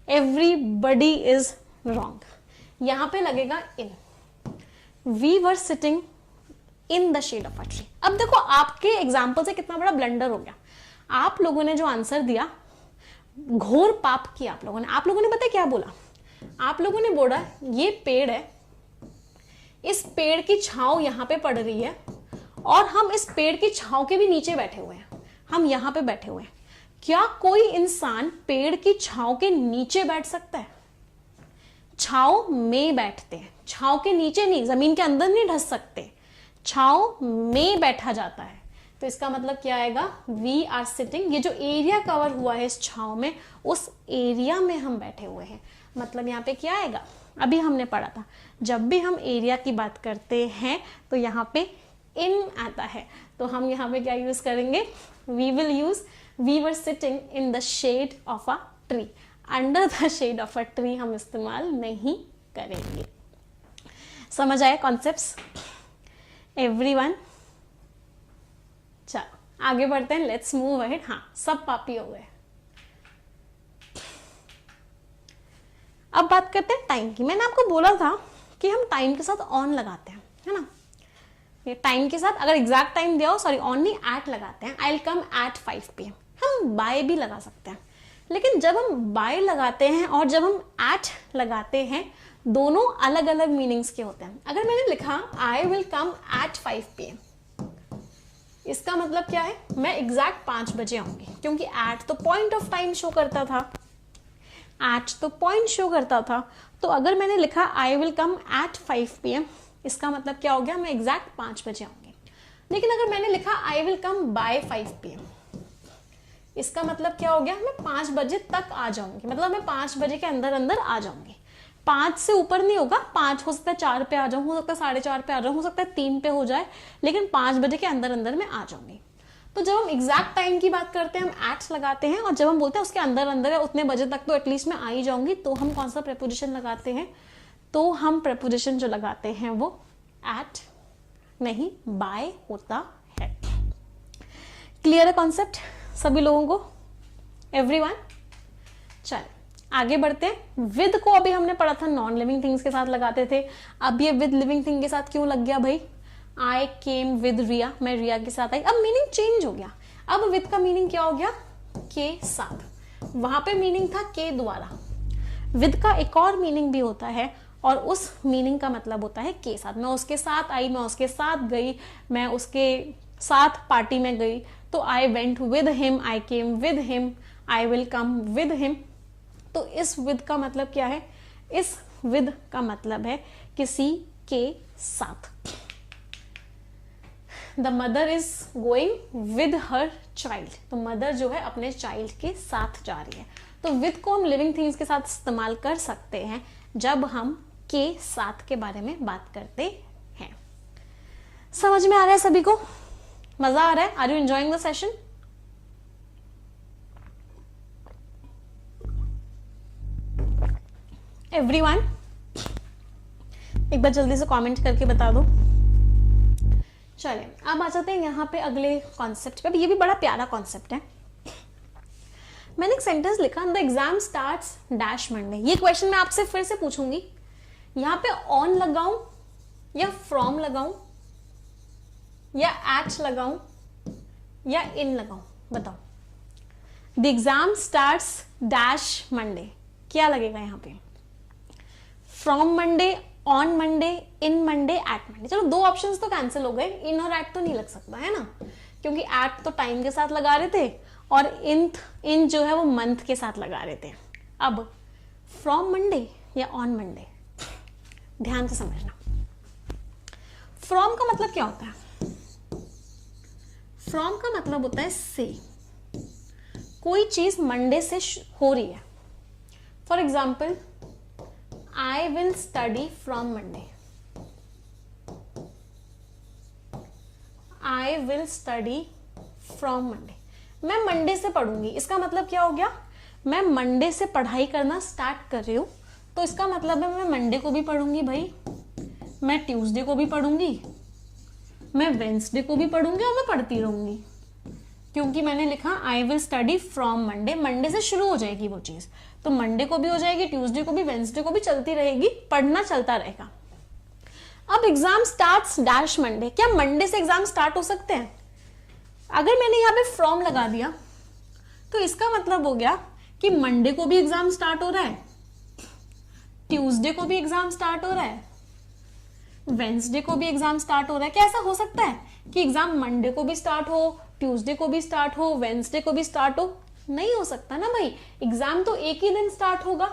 एवरीबडी इज रॉन्ग, यहां पे लगेगा in. We were sitting in the shade of a tree. अब देखो आपके एग्जाम्पल से कितना बड़ा ब्लंडर हो गया। आप लोगों ने जो आंसर दिया, घोर पाप किया आप लोगों ने। आप लोगों ने पता क्या बोला, आप लोगों ने बोला ये पेड़ है, इस पेड़ की छांव यहां पे पड़ रही है और हम इस पेड़ की छांव के भी नीचे बैठे हुए हैं, हम यहां पे बैठे हुए हैं। क्या कोई इंसान पेड़ की छांव के नीचे बैठ सकता है, छांव में बैठते हैं, छांव के नीचे नहीं, जमीन के अंदर नहीं ढस सकते, छांव में बैठा जाता है। तो इसका मतलब क्या आएगा, वी आर सिटिंग, ये जो एरिया कवर हुआ है इस छांव में, उस एरिया में हम बैठे हुए हैं। मतलब यहाँ पे क्या आएगा, अभी हमने पढ़ा था जब भी हम एरिया की बात करते हैं तो यहाँ पे इन आता है, तो हम यहाँ पे क्या यूज करेंगे, we will use we were sitting in the shade of a tree. Under the shade of a tree हम इस्तेमाल नहीं करेंगे। समझ आए कॉन्सेप्ट्स एवरीवन। चलो आगे बढ़ते हैं, लेट्स मूव अहेड। हाँ सब पापी हो गए। अब बात करते हैं टाइम की। मैंने आपको बोला था कि हम टाइम के साथ ऑन लगाते हैं, है ना। ये टाइम के साथ अगर एग्जैक्ट टाइम दिया हो, सॉरी ऑन नहीं, एट लगाते हैं। I will come at 5 PM। हम बाय भी लगा सकते हैं, लेकिन जब हम बाय लगाते हैं और जब हम एट लगाते हैं, दोनों अलग अलग मीनिंग्स के होते हैं। अगर मैंने लिखा I will come at 5 PM, इसका मतलब क्या है, मैं एग्जैक्ट 5 बजे आऊंगी, क्योंकि एट तो पॉइंट ऑफ टाइम शो करता था, एट तो पॉइंट शो करता था। तो अगर मैंने लिखा I will come at 5 PM, इसका मतलब क्या हो गया, मैं एग्जैक्ट 5 बजे आऊंगी। लेकिन अगर मैंने लिखा I will come by 5 PM, इसका मतलब क्या हो गया, मैं 5 बजे तक आ जाऊंगी, मतलब मैं 5 बजे के अंदर अंदर आ जाऊंगी। 5 से ऊपर नहीं होगा, 5 हो सकता है 4 पे आ जाऊं, हो सकता है 4:30 पे आ जाऊं, हो सकता है 3 पे हो जाए, लेकिन 5 बजे के अंदर अंदर मैं आ जाऊंगी। तो जब हम एग्जैक्ट टाइम की बात करते हैं हम एट्स लगाते हैं, और जब हम बोलते हैं उसके अंदर अंदर है, उतने बजे तक तो एटलीस्ट मैं आ ही जाऊंगी, तो हम कौन सा प्रेपोजिशन लगाते हैं, तो हम प्रेपोजिशन जो लगाते हैं वो एट नहीं बाय होता है। क्लियर है कॉन्सेप्ट सभी लोगों को, एवरीवन। चलिए आगे बढ़ते हैं। विद को अभी हमने पढ़ा था नॉन लिविंग थिंग्स के साथ लगाते थे, अब ये विद लिविंग थिंग के साथ क्यों लग गया भाई, आई केम विद रिया, मैं रिया के साथ आई। अब मीनिंग चेंज हो गया, अब विद का मीनिंग क्या हो गया, के साथ। वहां पे मीनिंग था के द्वारा, विद का एक और मीनिंग भी होता है, और उस मीनिंग का मतलब होता है के साथ। मैं उसके साथ आई, मैं उसके साथ गई, मैं उसके साथ पार्टी में गई, तो I went with him, I came with him, I will come with him. तो इस विद का मतलब क्या है? इस विद का मतलब है किसी के साथ। The mother is going with her child, तो मदर जो है अपने चाइल्ड के साथ जा रही है। तो विद को हम लिविंग थिंग्स के साथ इस्तेमाल कर सकते हैं जब हम के साथ के बारे में बात करते हैं। समझ में आ रहा है सभी को? मजा आ रहा है? Are you enjoying the session? Everyone एक बार जल्दी से कमेंट करके बता दो। चलिए अब आ जाते हैं यहाँ पे अगले कॉन्सेप्ट पे। ये भी बड़ा प्यारा कॉन्सेप्ट है। मैंने एक सेंटेंस लिखा, the exam starts dash Monday. ये क्वेश्चन मैं आपसे फिर से पूछूंगी, यहाँ पे ऑन लगाऊं या फ्रॉम लगाऊं या एट लगाऊं या इन लगाऊं? बताओ। The exam starts dash Monday, क्या लगेगा यहाँ पे? From Monday, on Monday, in Monday, at Monday. चलो दो ऑप्शंस तो कैंसिल हो गए, इन और एट तो नहीं लग सकता है ना, क्योंकि एट तो टाइम के साथ लगा रहे थे और इन जो है वो मंथ के साथ लगा रहे थे। अब फ्रॉम मंडे या ऑन मंडे, ध्यान से समझना। फ्रॉम का मतलब क्या होता है? फ्रॉम का मतलब होता है से, कोई चीज मंडे से हो रही है। For example, I will study from Monday, I will study from Monday. मैं मंडे से पढ़ूंगी, इसका मतलब क्या हो गया? मैं मंडे से पढ़ाई करना स्टार्ट कर रही हूं, तो इसका मतलब है मैं मंडे को भी पढ़ूंगी भाई, मैं ट्यूसडे को भी पढ़ूंगी, मैं वेंसडे को भी पढ़ूंगी और मैं पढ़ती रहूंगी, क्योंकि मैंने लिखा I will study from Monday. Monday से शुरू हो जाएगी वो चीज, तो मंडे को भी हो जाएगी, ट्यूसडे को भी, वेंसडे को भी, चलती रहेगी, पढ़ना चलता रहेगा। अब एग्जाम स्टार्ट्स डैश मंडे, क्या मंडे से एग्जाम स्टार्ट हो सकते हैं? अगर मैंने यहाँ पे फ्रॉम लगा दिया तो इसका मतलब हो गया कि मंडे को भी एग्जाम स्टार्ट हो रहा है, ट्यूसडे को भी एग्जाम स्टार्ट हो रहा है, वेंसडे को भी एग्जाम स्टार्ट हो रहा है। क्या ऐसा हो सकता है कि एग्जाम मंडे को भी स्टार्ट हो, ट्यूसडे को भी स्टार्ट हो, वेंसडे को भी स्टार्ट हो? नहीं हो सकता ना भाई, एग्जाम तो एक ही दिन स्टार्ट होगा,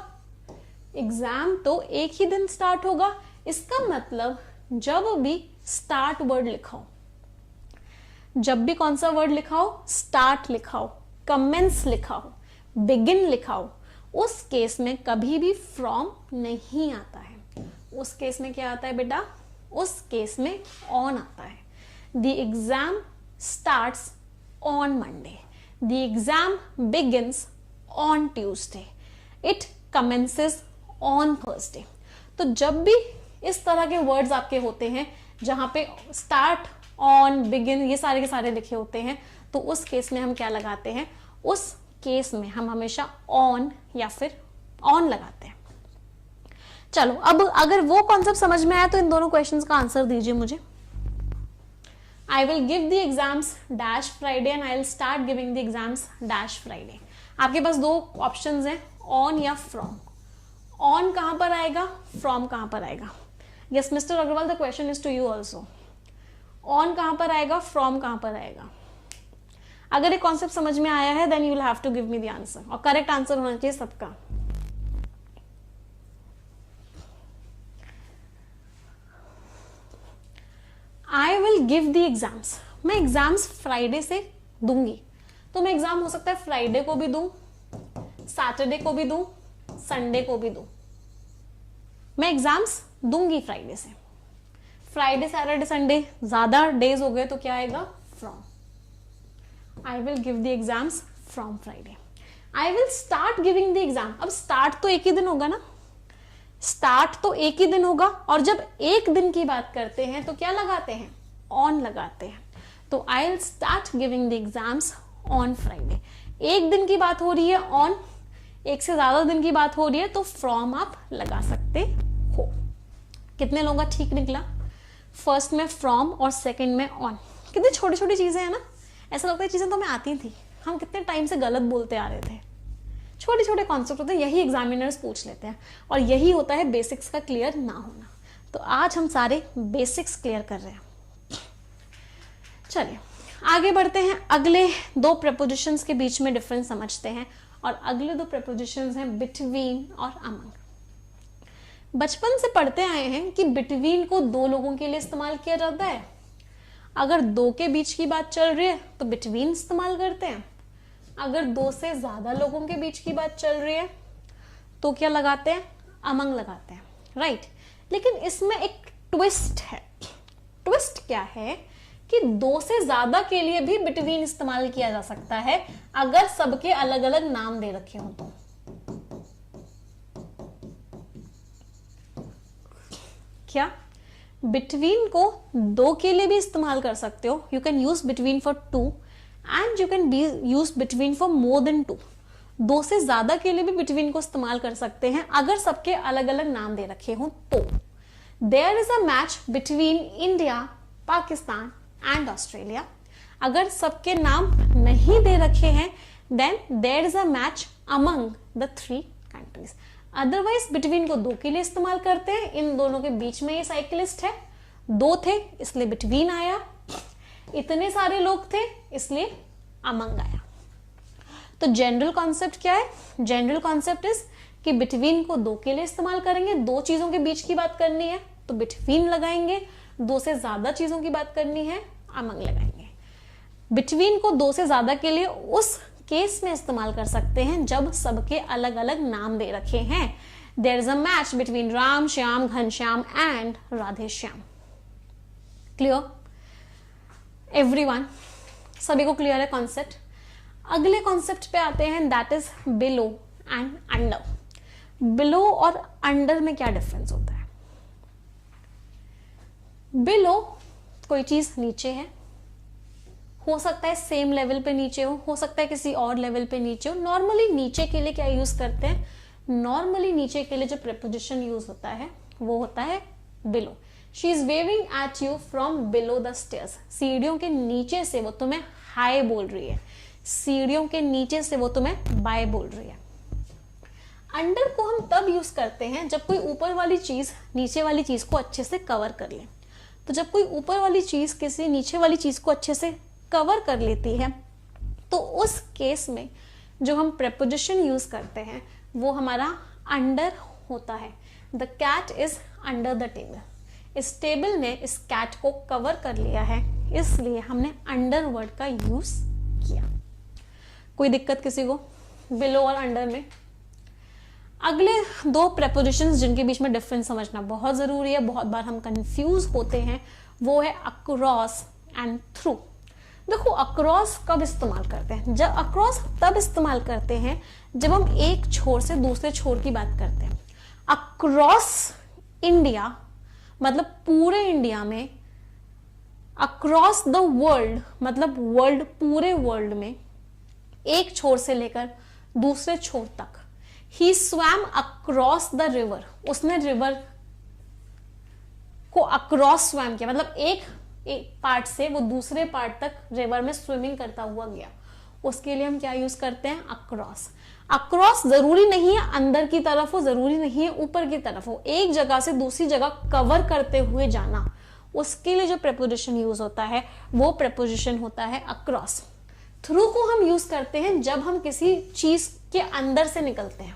एग्जाम तो एक ही दिन स्टार्ट होगा। इसका मतलब जब भी स्टार्ट वर्ड लिखा हो, जब भी कौन सा वर्ड लिखा हो? स्टार्ट लिखा हो, कमेंस लिखा हो, बिगिन लिखा हो, उस केस में कभी भी फ्रॉम नहीं आता है। उस केस में क्या आता है बेटा? उस केस में ऑन आता है। The exam starts on Monday, the exam begins on Tuesday, it commences on Thursday. तो जब भी इस तरह के वर्ड्स आपके होते हैं जहां पे स्टार्ट, ऑन, बिगिन ये सारे के सारे लिखे होते हैं, तो उस केस में हम क्या लगाते हैं? उस केस में हम हमेशा ऑन या फिर ऑन लगाते हैं। चलो अब अगर वो कॉन्सेप्ट समझ में आया तो इन दोनों क्वेश्चंस का आंसर दीजिए मुझे। आई will give the exams dash Friday and I will start giving the exams dash Friday. आपके पास दो ऑप्शंस हैं, ऑन या फ्रॉम। ऑन कहां पर आएगा, फ्रॉम कहां पर आएगा? Yes mister Agarwal, the question is to you also. On कहां पर आएगा, फ्रॉम कहां पर आएगा? अगर ये कॉन्सेप्ट समझ में आया है then you will have to give me the answer, और करेक्ट आंसर होना चाहिए सबका। I will give the exams, मैं एग्जाम्स फ्राइडे से दूंगी, तो मैं एग्जाम हो सकता है फ्राइडे को भी दूं, सैटरडे को भी दूं, संडे को भी दूं। मैं एग्जाम्स दूंगी फ्राइडे से। फ्राइडे, सैटरडे, संडे ज्यादा डेज हो गए तो क्या आएगा? From. I will give the exams from Friday. I will start giving the exam, अब स्टार्ट तो एक ही दिन होगा ना, स्टार्ट तो एक ही दिन होगा, और जब एक दिन की बात करते हैं तो क्या लगाते हैं? ऑन लगाते हैं। तो I will start giving the exams on Friday. एक दिन की बात हो रही है ऑन, एक से ज्यादा दिन की बात हो रही है तो फ्रॉम आप लगा सकते हो। कितने लोगों का ठीक निकला? फर्स्ट में फ्रॉम और सेकंड में ऑन। कितनी छोटी छोटी चीजें हैं ना, ऐसा लगता है चीजें तो हमें आती थी, हम कितने टाइम से गलत बोलते आ रहे थे। छोटे छोटे कॉन्सेप्ट होते हैं, यही एग्जामिनर्स पूछ लेते हैं, और यही होता है बेसिक्स का क्लियर ना होना। तो आज हम सारे बेसिक्स क्लियर कर रहे हैं। चलिए आगे बढ़ते हैं, अगले दो प्रेपोजिशंस के बीच में डिफरेंस समझते हैं, और अगले दो प्रेपोजिशंस हैं बिटवीन और अमंग। बचपन से पढ़ते आए हैं कि बिटवीन को दो लोगों के लिए इस्तेमाल किया जाता है। अगर दो के बीच की बात चल रही है तो बिटवीन इस्तेमाल करते हैं, अगर दो से ज्यादा लोगों के बीच की बात चल रही है तो क्या लगाते हैं, अमंग लगाते हैं, राइट। लेकिन इसमें एक ट्विस्ट है। ट्विस्ट क्या है कि दो से ज्यादा के लिए भी बिटवीन इस्तेमाल किया जा सकता है अगर सबके अलग अलग नाम दे रखे हो तो। क्या बिटवीन को दो के लिए भी इस्तेमाल कर सकते हो, you can use between for two and you can be use between for more than two. दो से ज्यादा के लिए भी बिटवीन को इस्तेमाल कर सकते हैं अगर सबके अलग अलग नाम दे रखे हो तो। There is a match between India, Pakistan and Australia. अगर सबके नाम नहीं दे रखे हैं then there is a match among the three countries. Otherwise between को दो के लिए इस्तेमाल करते हैं, इन दोनों के बीच में ये साइकिलिस्ट है, दो थे इसलिए बिटवीन आया, इतने सारे लोग थे इसलिए अमंग आया। तो जनरल कॉन्सेप्ट क्या है, जनरल कॉन्सेप्ट इज कि बिटवीन को दो के लिए इस्तेमाल करेंगे, दो चीजों के बीच की बात करनी है तो बिटवीन लगाएंगे, दो से ज्यादा चीजों की बात करनी है अमंग लगाएंगे। बिटवीन को दो से ज्यादा के लिए उस केस में इस्तेमाल कर सकते हैं जब सबके अलग अलग नाम दे रखे हैं। There is a match between Ram, Shyam, Ghanshyam and Radhe Shyam. Clear everyone, सभी को क्लियर है कॉन्सेप्ट। अगले कॉन्सेप्ट पे आते हैं, that is below and under. Below और अंडर में क्या डिफरेंस होता है? बिलो कोई चीज नीचे है, हो सकता है सेम लेवल पे नीचे हो सकता है किसी और लेवल पे नीचे हो। नॉर्मली नीचे के लिए क्या यूज करते हैं, नॉर्मली नीचे के लिए जो प्रेपोजिशन यूज होता है वो होता है below. She is waving at you from below the stairs. सीढ़ियों के नीचे से वो तुम्हें हाय बोल रही है, सीढ़ियों के नीचे से वो तुम्हें बाय बोल रही है। अंडर को हम तब यूज करते हैं जब कोई ऊपर वाली चीज नीचे वाली चीज को अच्छे से कवर कर ले। तो जब कोई ऊपर वाली चीज किसी नीचे वाली चीज को अच्छे से कवर कर लेती है तो उस केस में जो हम प्रेपोजिशन यूज करते हैं वो हमारा अंडर होता है। The cat is under the table. इस टेबल ने इस कैट को कवर कर लिया है, इसलिए हमने अंडर वर्ड का यूज किया। कोई दिक्कत किसी को बिलो और अंडर में? अगले दो प्रेपोजिशंस जिनके बीच में डिफरेंस समझना बहुत जरूरी है, बहुत बार हम कंफ्यूज होते हैं, वो है अक्रॉस एंड थ्रू। देखो अक्रॉस कब इस्तेमाल करते हैं? जब अक्रॉस तब इस्तेमाल करते हैं जब हम एक छोर से दूसरे छोर की बात करते हैं। अक्रॉस इंडिया मतलब पूरे इंडिया में, अक्रॉस द वर्ल्ड मतलब वर्ल्ड, पूरे वर्ल्ड में एक छोर से लेकर दूसरे छोर तक। ही स्वैम अक्रॉस द रिवर, उसने रिवर को अक्रॉस स्वैम किया, मतलब एक पार्ट से वो दूसरे पार्ट तक रिवर में स्विमिंग करता हुआ गया। उसके लिए हम क्या यूज करते हैं? अक्रॉस। अक्रॉस जरूरी नहीं है अंदर की तरफ हो, जरूरी नहीं है ऊपर की तरफ हो, एक जगह से दूसरी जगह कवर करते हुए जाना, उसके लिए जो प्रेपोजिशन यूज होता है वो प्रेपोजिशन होता है अक्रॉस। थ्रू को हम यूज करते हैं जब हम किसी चीज के अंदर से निकलते हैं,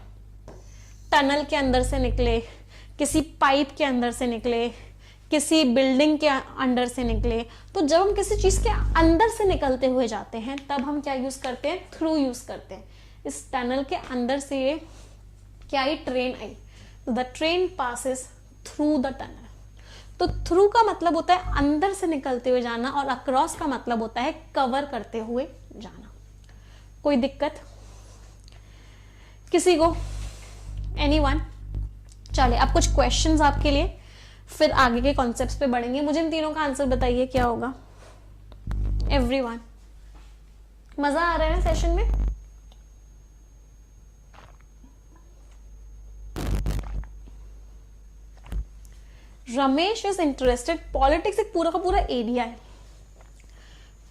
टनल के अंदर से निकले, किसी पाइप के अंदर से निकले, किसी बिल्डिंग के अंदर से निकले। तो जब हम किसी चीज के अंदर से निकलते हुए जाते हैं तब हम क्या यूज करते हैं? थ्रू यूज करते हैं। इस टनल के अंदर से ये क्या आई? ट्रेन आई, तो the train passes through the tunnel. तो थ्रू का मतलब होता है अंदर से निकलते हुए जाना और अक्रॉस का मतलब होता है कवर करते हुए जाना। कोई दिक्कत किसी को? एनीवन? चलिए अब कुछ क्वेश्चंस आपके लिए, फिर आगे के कॉन्सेप्ट्स पे बढ़ेंगे। मुझे इन तीनों का आंसर बताइए क्या होगा। एवरीवन मजा आ रहा है ना सेशन में? Ramesh is interested. पॉलिटिक्स एक पूरा का पूरा एरिया है,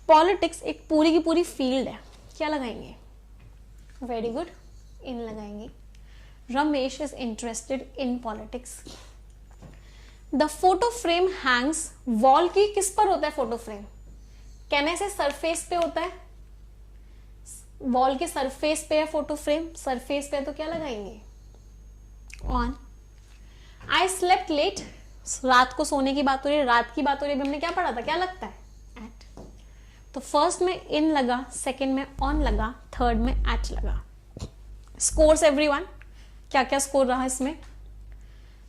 पॉलिटिक्स एक पूरी की पूरी फील्ड है। क्या लगाएंगे? वेरी गुड, इन लगाएंगे। Ramesh is interested in politics. The photo frame Hanks. Wall की किस पर होता है फोटो फ्रेम? कैन आई से सरफेस पे होता है, वॉल के सरफेस पे है फोटो फ्रेम, सरफेस पे तो क्या लगाएंगे, ऑन। आई स्लेप्ट लेट, रात को सोने की बात हो रही है, रात की बात हो रही है, हमने क्या पढ़ा था, क्या लगता है, एट। तो फर्स्ट में इन लगा, सेकंड में ऑन लगा, थर्ड में एट लगा। स्कोर्स एवरीवन, क्या क्या स्कोर रहा इसमें,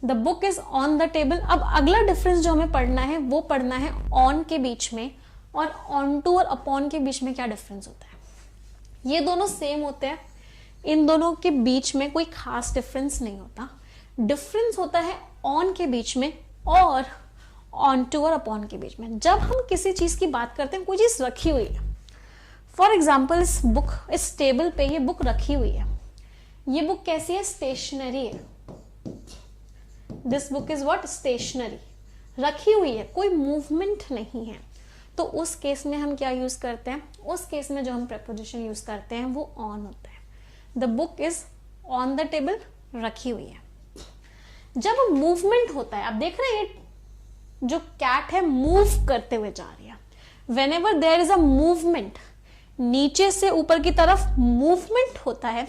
the book is on the table. अब अगला डिफरेंस जो हमें पढ़ना है वो पढ़ना है ऑन के बीच में और ऑन टू और अपॉन के बीच में क्या डिफरेंस होता है। ये दोनों सेम होते हैं, इन दोनों के बीच में कोई खास डिफरेंस नहीं होता। डिफरेंस होता है ऑन के बीच में और ऑन टू और अपॉन के बीच में। जब हम किसी चीज की बात करते हैं, कोई चीज रखी हुई है, फॉर एग्जाम्पल इस बुक, इस टेबल पे ये बुक रखी हुई है, ये बुक कैसी है, स्टेशनरी है। This book is what, stationery, रखी हुई है, कोई मूवमेंट नहीं है। तो उस केस में हम क्या यूज करते हैं, उस केस में जो हम प्रेपोजिशन यूज करते हैं वो ऑन होता है। The book is on the table, रखी हुई है। जब मूवमेंट होता है, आप देख रहे हैं जो कैट है मूव करते हुए जा रही है, whenever there is a movement, नीचे से ऊपर की तरफ मूवमेंट होता है,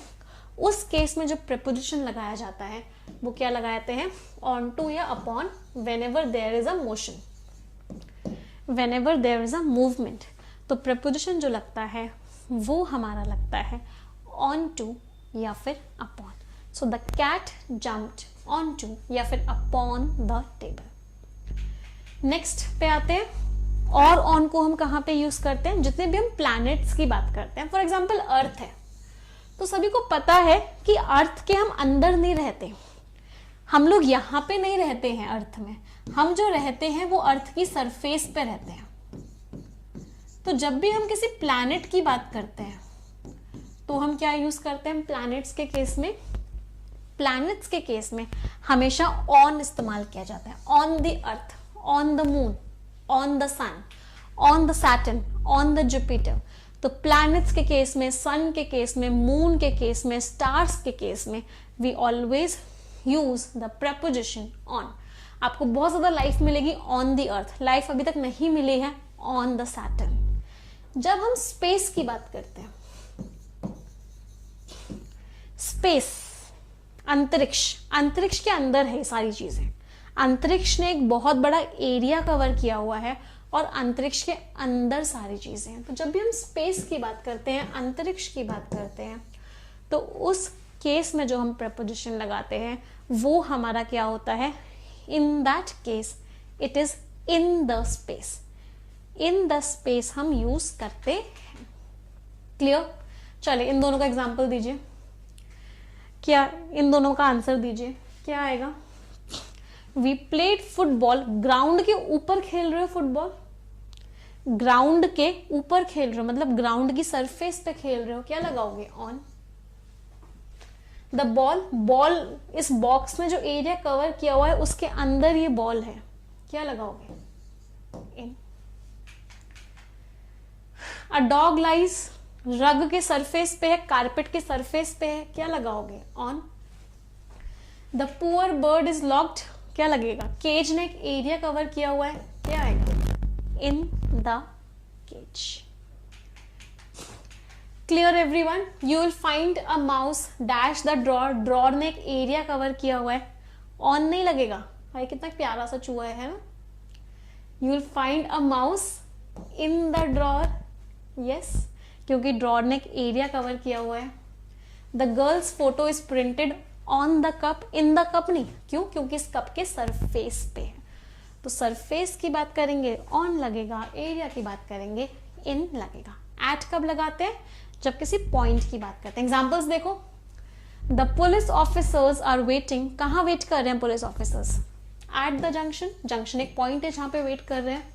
उस केस में जो प्रेपोजिशन लगाया जाता है वो क्या लगाते हैं, ऑन टू या upon, whenever there is a motion, whenever there is a movement. तो प्रेपोजिशन जो लगता है वो हमारा लगता है ऑन टू या फिर upon. So the cat jumped on to या फिर अपॉन द टेबल। नेक्स्ट पे आते हैं, और ऑन को हम कहाँ पे यूज करते हैं, जितने भी हम प्लैनेट्स की बात करते हैं। फॉर एग्जाम्पल अर्थ है, तो सभी को पता है कि अर्थ के हम अंदर नहीं रहते, हम लोग यहाँ पे नहीं रहते हैं अर्थ में, हम जो रहते हैं वो अर्थ की सरफेस पे रहते हैं। तो जब भी हम किसी प्लैनेट की बात करते हैं तो हम क्या यूज करते हैं, प्लैनेट्स के केस में, प्लैनेट्स के केस में हमेशा ऑन इस्तेमाल किया जाता है। On the earth, on the moon, on the sun, on the Saturn, on the Jupiter. तो प्लैनेट्स के केस में, सन के केस में, मून के केस में, स्टार्स के केस में we always use the preposition on. आपको बहुत ज्यादा लाइफ मिलेगी ऑन द अर्थ, लाइफ अभी तक नहीं मिली है ऑन द सैटर्न। जब हम स्पेस की बात करते हैं, स्पेस, अंतरिक्ष, अंतरिक्ष के अंदर है सारी चीजें, अंतरिक्ष ने एक बहुत बड़ा एरिया कवर किया हुआ है और अंतरिक्ष के अंदर सारी चीजें हैं। तो जब भी हम स्पेस की बात करते हैं, अंतरिक्ष की बात करते हैं, तो उस केस में जो हम प्रपोजिशन लगाते हैं वो हमारा क्या होता है, in that case it is in the space. In the space हम यूज करते हैं। क्लियर? चलिए इन दोनों का एग्जाम्पल दीजिए, क्या इन दोनों का आंसर दीजिए, क्या आएगा। वी प्लेड फुटबॉल, ग्राउंड के ऊपर खेल रहे हो फुटबॉल, ग्राउंड के ऊपर खेल रहे हो मतलब ग्राउंड की सरफेस पे खेल रहे हो, क्या लगाओगे, ऑन। द बॉल, बॉल इस बॉक्स में जो एरिया कवर किया हुआ है उसके अंदर ये बॉल है, क्या लगाओगे, इन। अ डॉग लाइज, रग के सरफेस पे है, कारपेट के सरफेस पे है, क्या लगाओगे, on. The poor bird is locked, क्या लगेगा, केज ने एक एरिया कवर किया हुआ है, क्या आएगा, in the cage. Clear everyone? You will find a mouse dash the drawer, drawer ने एक एरिया कवर किया हुआ है, ऑन नहीं लगेगा, भाई कितना प्यारा सा चूहा है ना। You will find a mouse in the drawer, yes, क्योंकि ड्रॉर ने एक एरिया कवर किया हुआ है। The girls photo is printed on the cup, in the cup नहीं, क्यों, क्योंकि इस कप के सरफेस पे है। तो सरफेस की बात करेंगे ऑन लगेगा, एरिया की बात करेंगे इन लगेगा। एट कब लगाते हैं, जब किसी पॉइंट की बात करते हैं। एग्जाम्पल्स देखो, the police officers are waiting, कहाँ वेट कर रहे हैं police officers, at the junction, junction एक पॉइंट है जहां पे वेट कर रहे हैं।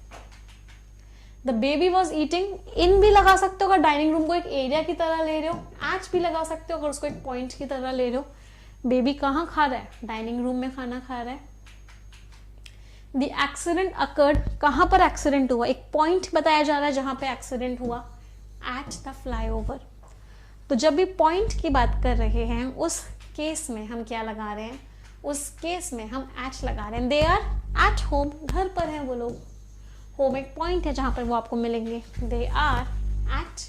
The baby was eating, in भी लगा सकते हो अगर डाइनिंग रूम को एक एरिया की तरह ले रहे हो, एट भी लगा सकते हो अगर उसको एक पॉइंट की तरह ले रहे हो। बेबी कहाँ खा रहा है, डाइनिंग रूम में खाना खा रहा है। द एक्सीडेंट अकर्ड, कहाँ पर एक्सीडेंट हुआ, एक पॉइंट बताया जा रहा है जहां पे एक्सीडेंट हुआ, एट द फ्लाईओवर। तो जब भी पॉइंट की बात कर रहे हैं उस केस में हम क्या लगा रहे हैं, उस केस में हम एट लगा रहे हैं। दे आर एट होम, घर पर हैं वो लोग, होम एक पॉइंट है जहां पर वो आपको मिलेंगे, they are at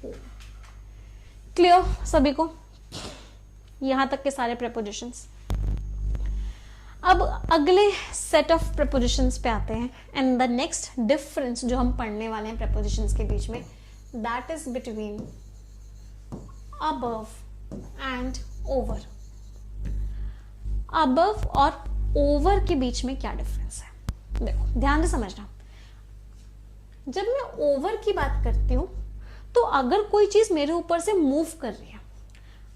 home. Clear सभी को, यहां तक के सारे प्रेपोजिशंस। अब अगले सेट ऑफ प्रेपोजिशंस पे आते हैं, एंड द नेक्स्ट डिफरेंस जो हम पढ़ने वाले हैं प्रेपोजिशंस के बीच में, that is between above and over. Above और ओवर के बीच में क्या डिफरेंस है, देखो ध्यान से समझना। जब मैं ओवर की बात करती हूं तो अगर कोई चीज मेरे ऊपर से मूव कर रही है,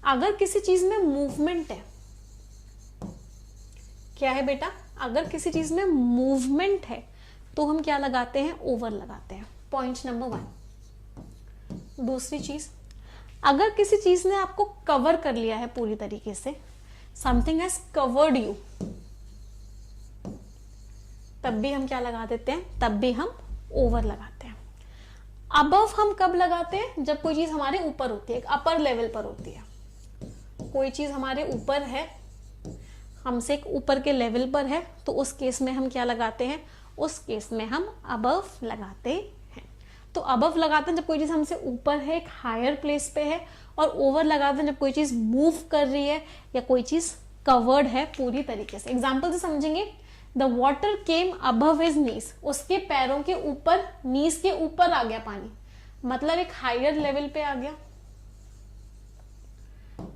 अगर किसी चीज में मूवमेंट है, क्या है बेटा, अगर किसी चीज में मूवमेंट है तो हम क्या लगाते हैं, ओवर लगाते हैं, पॉइंट नंबर 1। दूसरी चीज, अगर किसी चीज ने आपको कवर कर लिया है पूरी तरीके से, समथिंग हैज कवर्ड यू, तब भी हम क्या लगा देते हैं, तब भी हम ओवर लगाते हैं। अबव हम कब लगाते हैं, जब कोई चीज हमारे ऊपर होती है, एक अपर लेवल पर होती है, कोई चीज हमारे ऊपर है, हमसे एक ऊपर के लेवल पर है, तो उस केस में हम क्या लगाते हैं, उस केस में हम अबव लगाते हैं। तो अबव लगाते हैं जब कोई चीज हमसे ऊपर है, एक हायर प्लेस पे है, और ओवर लगाते हैं जब कोई चीज मूव कर रही है या कोई चीज कवर्ड है पूरी तरीके से। एग्जाम्पल से समझेंगे, the water came above his knees, उसके पैरों के ऊपर, नीज के ऊपर आ गया पानी, मतलब एक हायर लेवल पे आ गया।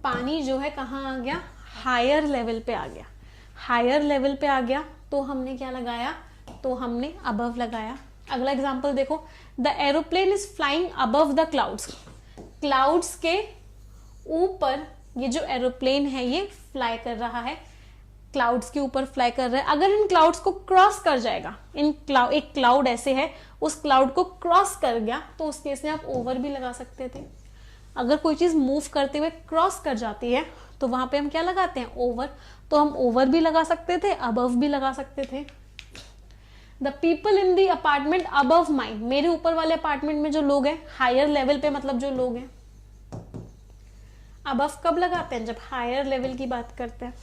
पानी जो है कहाँ आ गया, हायर लेवल पे आ गया। हायर लेवल पे आ गया तो हमने क्या लगाया, तो हमने अबव लगाया। अगला एग्जांपल देखो, the aeroplane is flying above the clouds, clouds के ऊपर ये जो एरोप्लेन है ये फ्लाई कर रहा है, क्लाउड्स के ऊपर फ्लाई कर रहा है। अगर इन क्लाउड्स को क्रॉस कर जाएगा, एक क्लाउड ऐसे है, उस क्लाउड को क्रॉस कर गया, तो उस केस में आप ओवर भी लगा सकते थे। अगर कोई चीज मूव करते हुए क्रॉस कर जाती है तो वहां पे हम क्या लगाते हैं, ओवर। तो हम ओवर भी लगा सकते थे, अबव भी लगा सकते थे। The people in the apartment above mine, मेरे ऊपर वाले अपार्टमेंट में जो लोग हैं, हायर लेवल पे मतलब जो लोग हैं। अबव कब लगाते हैं, जब हायर लेवल की बात करते हैं।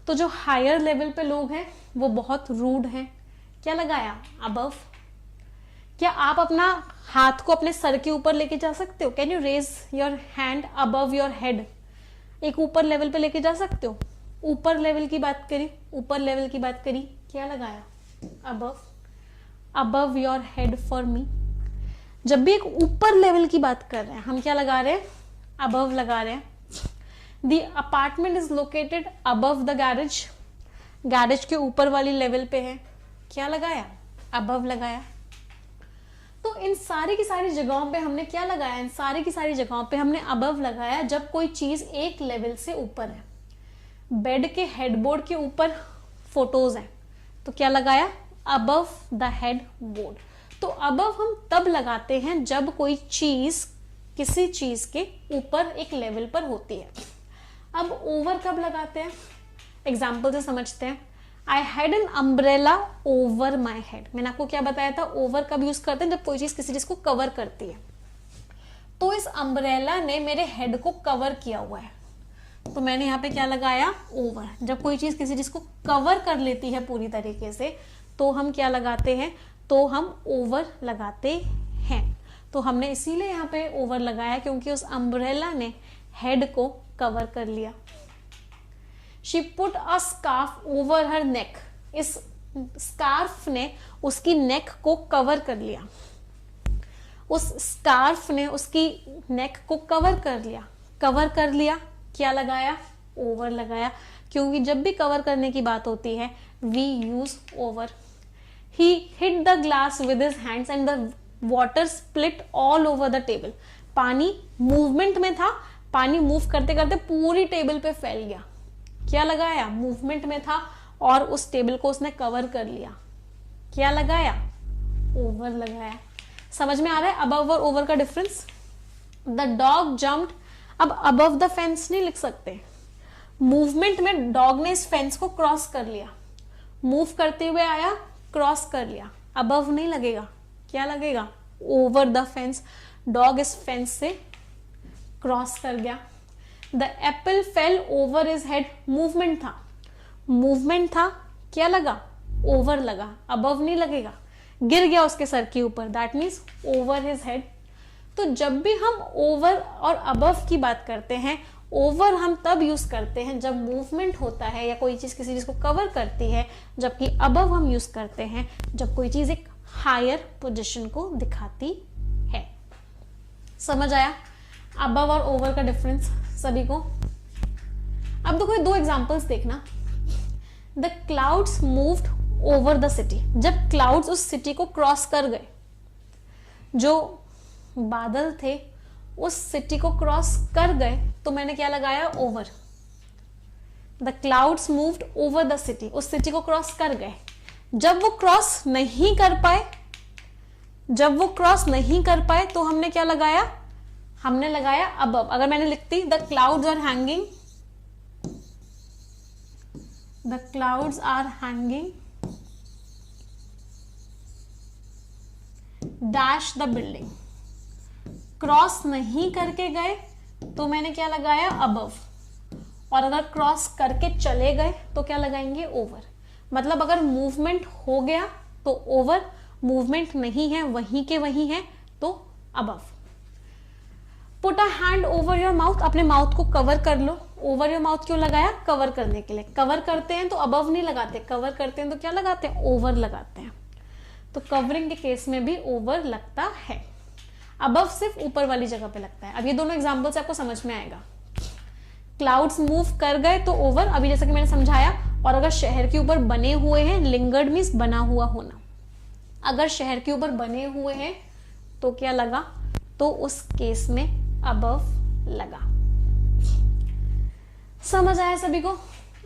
तो जो हायर लेवल पे लोग हैं वो बहुत रूड हैं, क्या लगाया, अबव। क्या आप अपना हाथ को अपने सर के ऊपर लेके जा सकते हो, can you raise your hand above your head, एक ऊपर लेवल पे लेके जा सकते हो। ऊपर लेवल की बात करी, ऊपर लेवल की बात करी, क्या लगाया, above. Above your head for me, जब भी एक ऊपर लेवल की बात कर रहे हैं हम क्या लगा रहे हैं, अबव लगा रहे हैं। The apartment is located above the garage, garage के ऊपर वाली लेवल पे है, क्या लगाया, अबव लगाया। तो इन सारी की सारी जगहों पे हमने क्या लगाया, इन सारी की सारी जगहों पे हमने अबव लगाया जब कोई चीज एक लेवल से ऊपर है। बेड के हेडबोर्ड के ऊपर फोटोज हैं तो क्या लगाया, अबव द हेडबोर्ड। तो अबव हम तब लगाते हैं जब कोई चीज किसी चीज के ऊपर एक लेवल पर होती है। अब ओवर कब लगाते हैं, एग्जाम्पल से समझते हैं। I had an umbrella over my head, मैंने आपको क्या बताया था, ओवर कब यूज करते हैं, जब कोई चीज किसी चीज को कवर करती है। तो इस अम्ब्रेला ने मेरे हेड को कवर किया हुआ है, तो मैंने यहाँ पे क्या लगाया, ओवर। जब कोई चीज किसी चीज को कवर कर लेती है पूरी तरीके से तो हम क्या लगाते हैं, तो हम ओवर लगाते हैं। तो हमने इसीलिए यहाँ पे ओवर लगाया क्योंकि उस अम्ब्रेला ने हेड को कवर कर लिया। She put a scarf over her neck, इस स्कार्फ ने उसकी नेक को कवर कर लिया। उस स्कार्फ ने उसकी नेक को कवर कर लिया। कवर कर लिया, क्या लगाया, ओवर लगाया, क्योंकि जब भी कवर करने की बात होती है we use over. He hit the glass with his hands and the water split all over the table. पानी मूवमेंट में था, पानी मूव करते करते पूरी टेबल पे फैल गया, क्या लगाया, मूवमेंट में था और उस टेबल को उसने कवर कर लिया, क्या लगाया, ओवर लगाया। समझ में आ रहा है अबव और ओवर का डिफरेंस। द डॉग जम्प्ड, अब अबव द फेंस नहीं लिख सकते, मूवमेंट में डॉग ने इस फेंस को क्रॉस कर लिया, मूव करते हुए आया, क्रॉस कर लिया, अबव नहीं लगेगा, क्या लगेगा, ओवर द फेंस। डॉग इस फेंस से क्रॉस कर गया। The Apple fail over his head, movement था, मूवमेंट था, क्या लगा, ओवर लगा, अबव नहीं लगेगा। गिर गया उसके सर के ऊपर, that means over his head. तो जब भी हम ओवर और अबव की बात करते हैं, ओवर हम तब यूज करते हैं जब मूवमेंट होता है या कोई चीज किसी चीज को कवर करती है, जबकि अबव हम यूज करते हैं जब कोई चीज एक हायर पोजीशन को दिखाती है। समझ आया अबव और ओवर का डिफरेंस सभी को? अब देखो दो एग्जांपल्स देखना। The clouds moved over the city, जब क्लाउड्स उस सिटी को क्रॉस कर गए, जो बादल थे उस सिटी को क्रॉस कर गए, तो मैंने क्या लगाया? Over. The clouds moved over the city, उस सिटी को क्रॉस कर गए। जब वो क्रॉस नहीं कर पाए, जब वो क्रॉस नहीं कर पाए तो हमने क्या लगाया? हमने लगाया अबव। अगर मैंने लिखती the clouds are hanging, the clouds are hanging dash the building, cross नहीं करके गए तो मैंने क्या लगाया? अबव। और अगर क्रॉस करके चले गए तो क्या लगाएंगे? ओवर। मतलब अगर मूवमेंट हो गया तो ओवर, मूवमेंट नहीं है वहीं के वहीं है तो above. Put a hand over your mouth, अपने माउथ को कवर कर लो। ओवर योर माउथ क्यों लगाया? कवर करने के लिए। कवर करते हैं तो अबव नहीं लगाते, कवर करते हैं तो क्या लगाते हैं? ओवर लगाते हैं। तो कवरिंग के केस में भी ओवर लगता है, अबव सिर्फ ऊपर वाली जगह पे लगता है। अब ये दोनों एग्जांपल से आपको समझ में आएगा। क्लाउड्स मूव कर गए तो ओवर, अभी जैसा कि मैंने समझाया। और अगर शहर के ऊपर बने हुए हैं, लिंगर्ड मीन्स बना हुआ होना, अगर शहर के ऊपर बने हुए हैं तो क्या लगा? तो उस केस में अबव लगा। समझ आया सभी को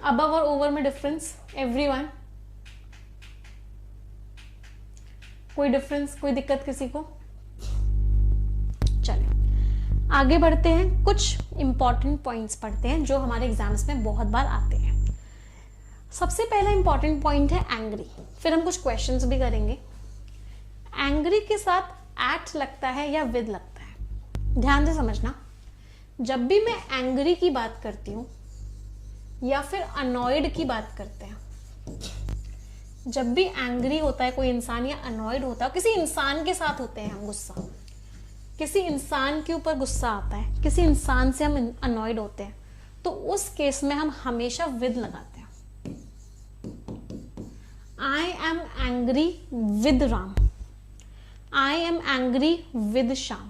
अबव और ओवर में डिफरेंस? एवरीवन कोई डिफरेंस, कोई दिक्कत किसी को? चलिए आगे बढ़ते हैं, कुछ इंपॉर्टेंट पॉइंट्स पढ़ते हैं जो हमारे एग्जाम्स में बहुत बार आते हैं। सबसे पहला इंपॉर्टेंट पॉइंट है एंग्री, फिर हम कुछ क्वेश्चंस भी करेंगे। एंग्री के साथ एट लगता है या विद लगता है? ध्यान से समझना, जब भी मैं एंग्री की बात करती हूं या फिर अनॉयड की बात करते हैं, जब भी एंग्री होता है कोई इंसान या अनॉयड होता है, किसी इंसान के साथ होते हैं हम गुस्सा, किसी इंसान के ऊपर गुस्सा आता है, किसी इंसान से हम अनॉयड होते हैं, तो उस केस में हम हमेशा विद लगाते हैं। I am angry with Ram, I am angry with Shyam,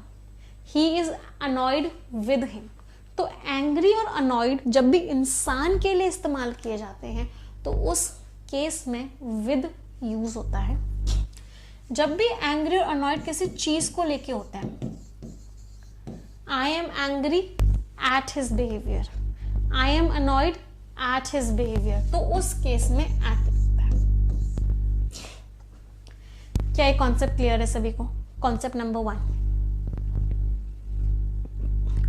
he is annoyed with him. तो एंग्री और अनॉयड जब भी इंसान के लिए इस्तेमाल किए जाते हैं तो उस केस में विद यूज होता है। जब भी एंग्री और अनॉयड किसी चीज को लेके होते हैं, I am angry at his behaviour, I am annoyed at his behaviour, तो उस केस में एट लगता है। क्या ये कॉन्सेप्ट क्लियर है सभी को? कॉन्सेप्ट नंबर 1,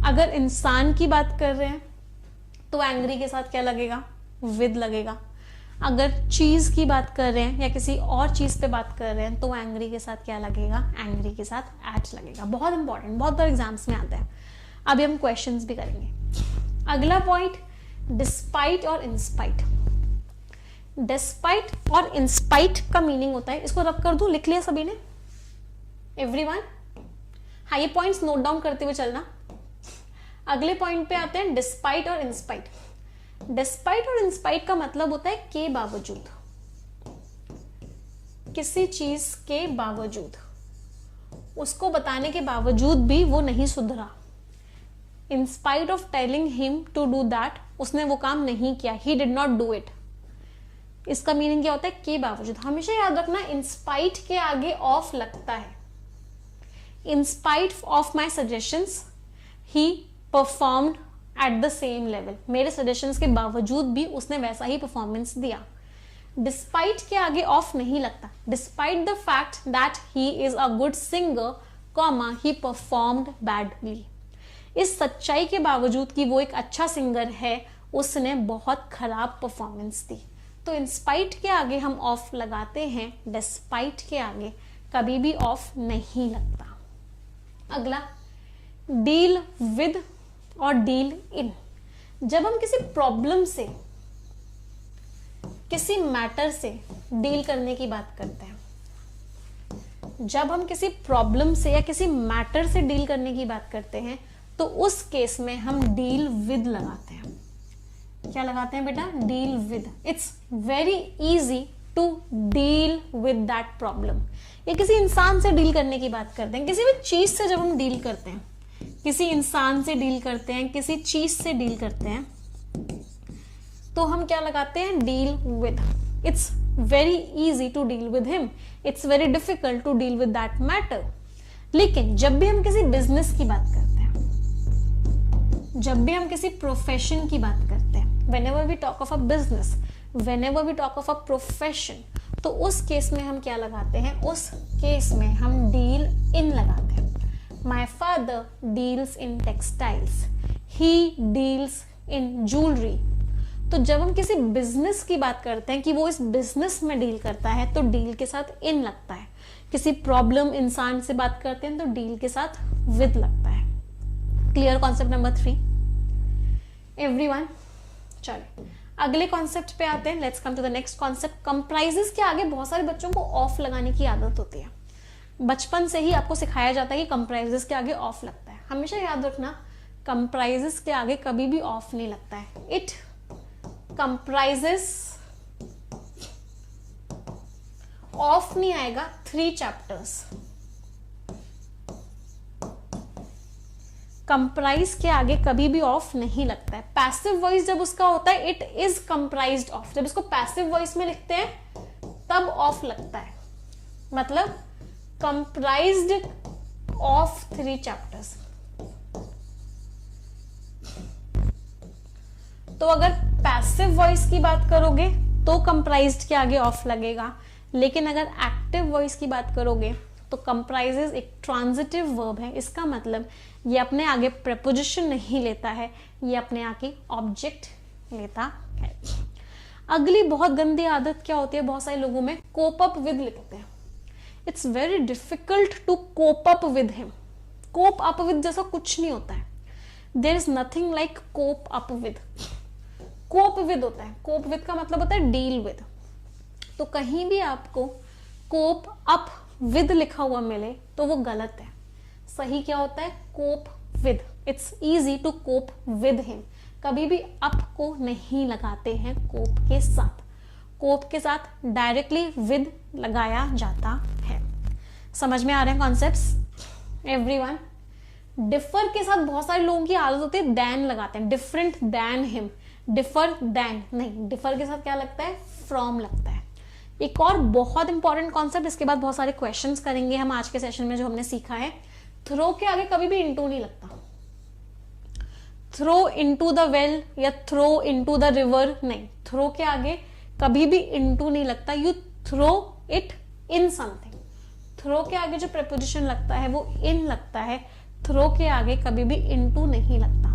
अगर इंसान की बात कर रहे हैं तो एंग्री के साथ क्या लगेगा? विद लगेगा। अगर चीज की बात कर रहे हैं या किसी और चीज पे बात कर रहे हैं तो एंग्री के साथ क्या लगेगा? एंग्री के साथ एट लगेगा। बहुत इंपॉर्टेंट, बहुत बार एग्जाम्स में आता है। अभी हम क्वेश्चंस भी करेंगे। अगला पॉइंट, डिस्पाइट और इंस्पाइट। डिस्पाइट और इंस्पाइट का मीनिंग होता है, इसको रब कर दूं, लिख लिया सभी ने? एवरीवन? हाँ, ये पॉइंट्स नोट डाउन करते हुए चलना। अगले पॉइंट पे आते हैं, डिस्पाइट और इंस्पाइट। डिस्पाइट और इंस्पाइट का मतलब होता है के बावजूद, किसी चीज के बावजूद, उसको बताने के बावजूद भी वो नहीं सुधरा। In spite of telling him to do that, उसने वो काम नहीं किया, he did not do it. इसका मीनिंग क्या होता है? के बावजूद। हमेशा याद रखना, इन स्पाइट के आगे ऑफ लगता है। इन spite of my suggestions he performed at the same level, मेरे सजेशंस के बावजूद भी उसने वैसा ही परफॉर्मेंस दिया। डिस्पाइट के आगे ऑफ नहीं लगता। Despite the fact that he is a good singer, comma he performed badly. इस सच्चाई के बावजूद कि वो एक अच्छा सिंगर है, उसने बहुत खराब परफॉर्मेंस दी। तो इंस्पाइट के आगे हम ऑफ लगाते हैं, डिस्पाइट के आगे कभी भी ऑफ नहीं लगता। अगला, डील विद और डील इन। जब हम किसी प्रॉब्लम से, किसी मैटर से डील करने की बात करते हैं, जब हम किसी प्रॉब्लम से या किसी मैटर से डील करने की बात करते हैं तो उस केस में हम डील विद लगाते हैं। क्या लगाते हैं बेटा? Deal with. It's very easy to deal with that problem. ये किसी इंसान से डील करने की बात करते हैं, किसी भी चीज से जब हम डील करते हैं, किसी इंसान से डील करते हैं, किसी चीज से डील करते हैं, तो हम क्या लगाते हैं? Deal with. It's very easy to deal with him, it's very difficult to deal with that matter. लेकिन जब भी हम किसी बिजनेस की बात करते हैं, जब भी हम किसी प्रोफेशन की बात करते हैं, whenever we talk of a business, whenever we talk of a profession, तो उस केस में हम क्या लगाते हैं? उस केस में हम डील इन लगाते हैं। My father deals in textiles, he deals in jewelry। तो जब हम किसी बिजनेस की बात करते हैं कि वो इस बिजनेस में डील करता है तो डील के साथ इन लगता है। किसी प्रॉब्लम इंसान से बात करते हैं तो डील के साथ विद लगता है। Clear concept number 3 everyone? चलो अगले कॉन्सेप्ट पे आते हैं। Let's come to the next concept. Comprises के आगे बहुत सारे बच्चों को ऑफ लगाने की आदत होती है। बचपन से ही आपको सिखाया जाता है कि कंप्राइजेस के आगे ऑफ लगता है। हमेशा याद रखना, कंप्राइजेस के आगे कभी भी ऑफ नहीं लगता है। इट कंप्राइजेस ऑफ नहीं आएगा 3 चैप्टर्स। कंप्राइज के आगे कभी भी ऑफ नहीं लगता है। पैसिव वॉइस जब उसका होता है इट इज कंप्राइज्ड ऑफ, जब इसको पैसिव वॉइस में लिखते हैं तब ऑफ लगता है। मतलब कंप्राइज्ड ऑफ 3 चैप्टर्स। तो अगर पैसिव वॉइस की बात करोगे तो कंप्राइज्ड के आगे ऑफ लगेगा, लेकिन अगर एक्टिव वॉइस की बात करोगे तो कंप्राइजेस एक ट्रांजिटिव वर्ब है। इसका मतलब ये अपने आगे प्रेपोजिशन नहीं लेता है, ये अपने आगे ऑब्जेक्ट लेता है। अगली बहुत गंदी आदत क्या होती है बहुत सारे लोगों में? कोप अप विद लिखते हैं। It's very difficult to cope up with him. Cope up with जैसा कुछ नहीं होता है। There is nothing like cope up with. Cope with होता है। कोप विद का मतलब होता है डील विद। तो कहीं भी आपको कोप अप विद लिखा हुआ मिले तो वो गलत है। सही क्या होता है? Cope with. It's easy to cope with him. कभी भी अप को नहीं लगाते हैं कोप के साथ। कोप के साथ डायरेक्टली विद लगाया जाता है। समझ में आ रहे हैं कॉन्सेप्ट्स एवरीवन? डिफर के साथ बहुत सारे लोगों की आदत होती है दैन लगाते हैं। Different than him, differ than नहीं, डिफर के साथ क्या लगता है? फ्रॉम लगता है। एक और बहुत इंपॉर्टेंट कॉन्सेप्ट, इसके बाद बहुत सारे क्वेश्चंस करेंगे हम आज के सेशन में जो हमने सीखा है। थ्रो के आगे कभी भी इनटू नहीं लगता। थ्रो इनटू द वेल या थ्रो इनटू द रिवर नहीं, थ्रो के आगे कभी भी इनटू नहीं लगता। You throw it in something. Throw के आगे जो प्रेपोजिशन लगता है वो इन लगता है। थ्रो के आगे कभी भी इनटू नहीं लगता।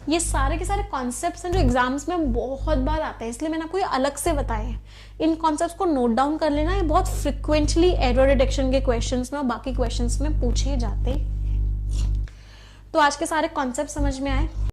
ये सारे के सारे कॉन्सेप्ट्स हैं जो एग्जाम्स में बहुत बार आते हैं, इसलिए मैंने आपको ये अलग से बताए हैं। इन कॉन्सेप्ट्स को नोट डाउन कर लेना। ये बहुत फ्रिक्वेंटली एरर डिटेक्शन के क्वेश्चंस में और बाकी क्वेश्चंस में पूछे जाते हैं। तो आज के सारे कॉन्सेप्ट समझ में आए?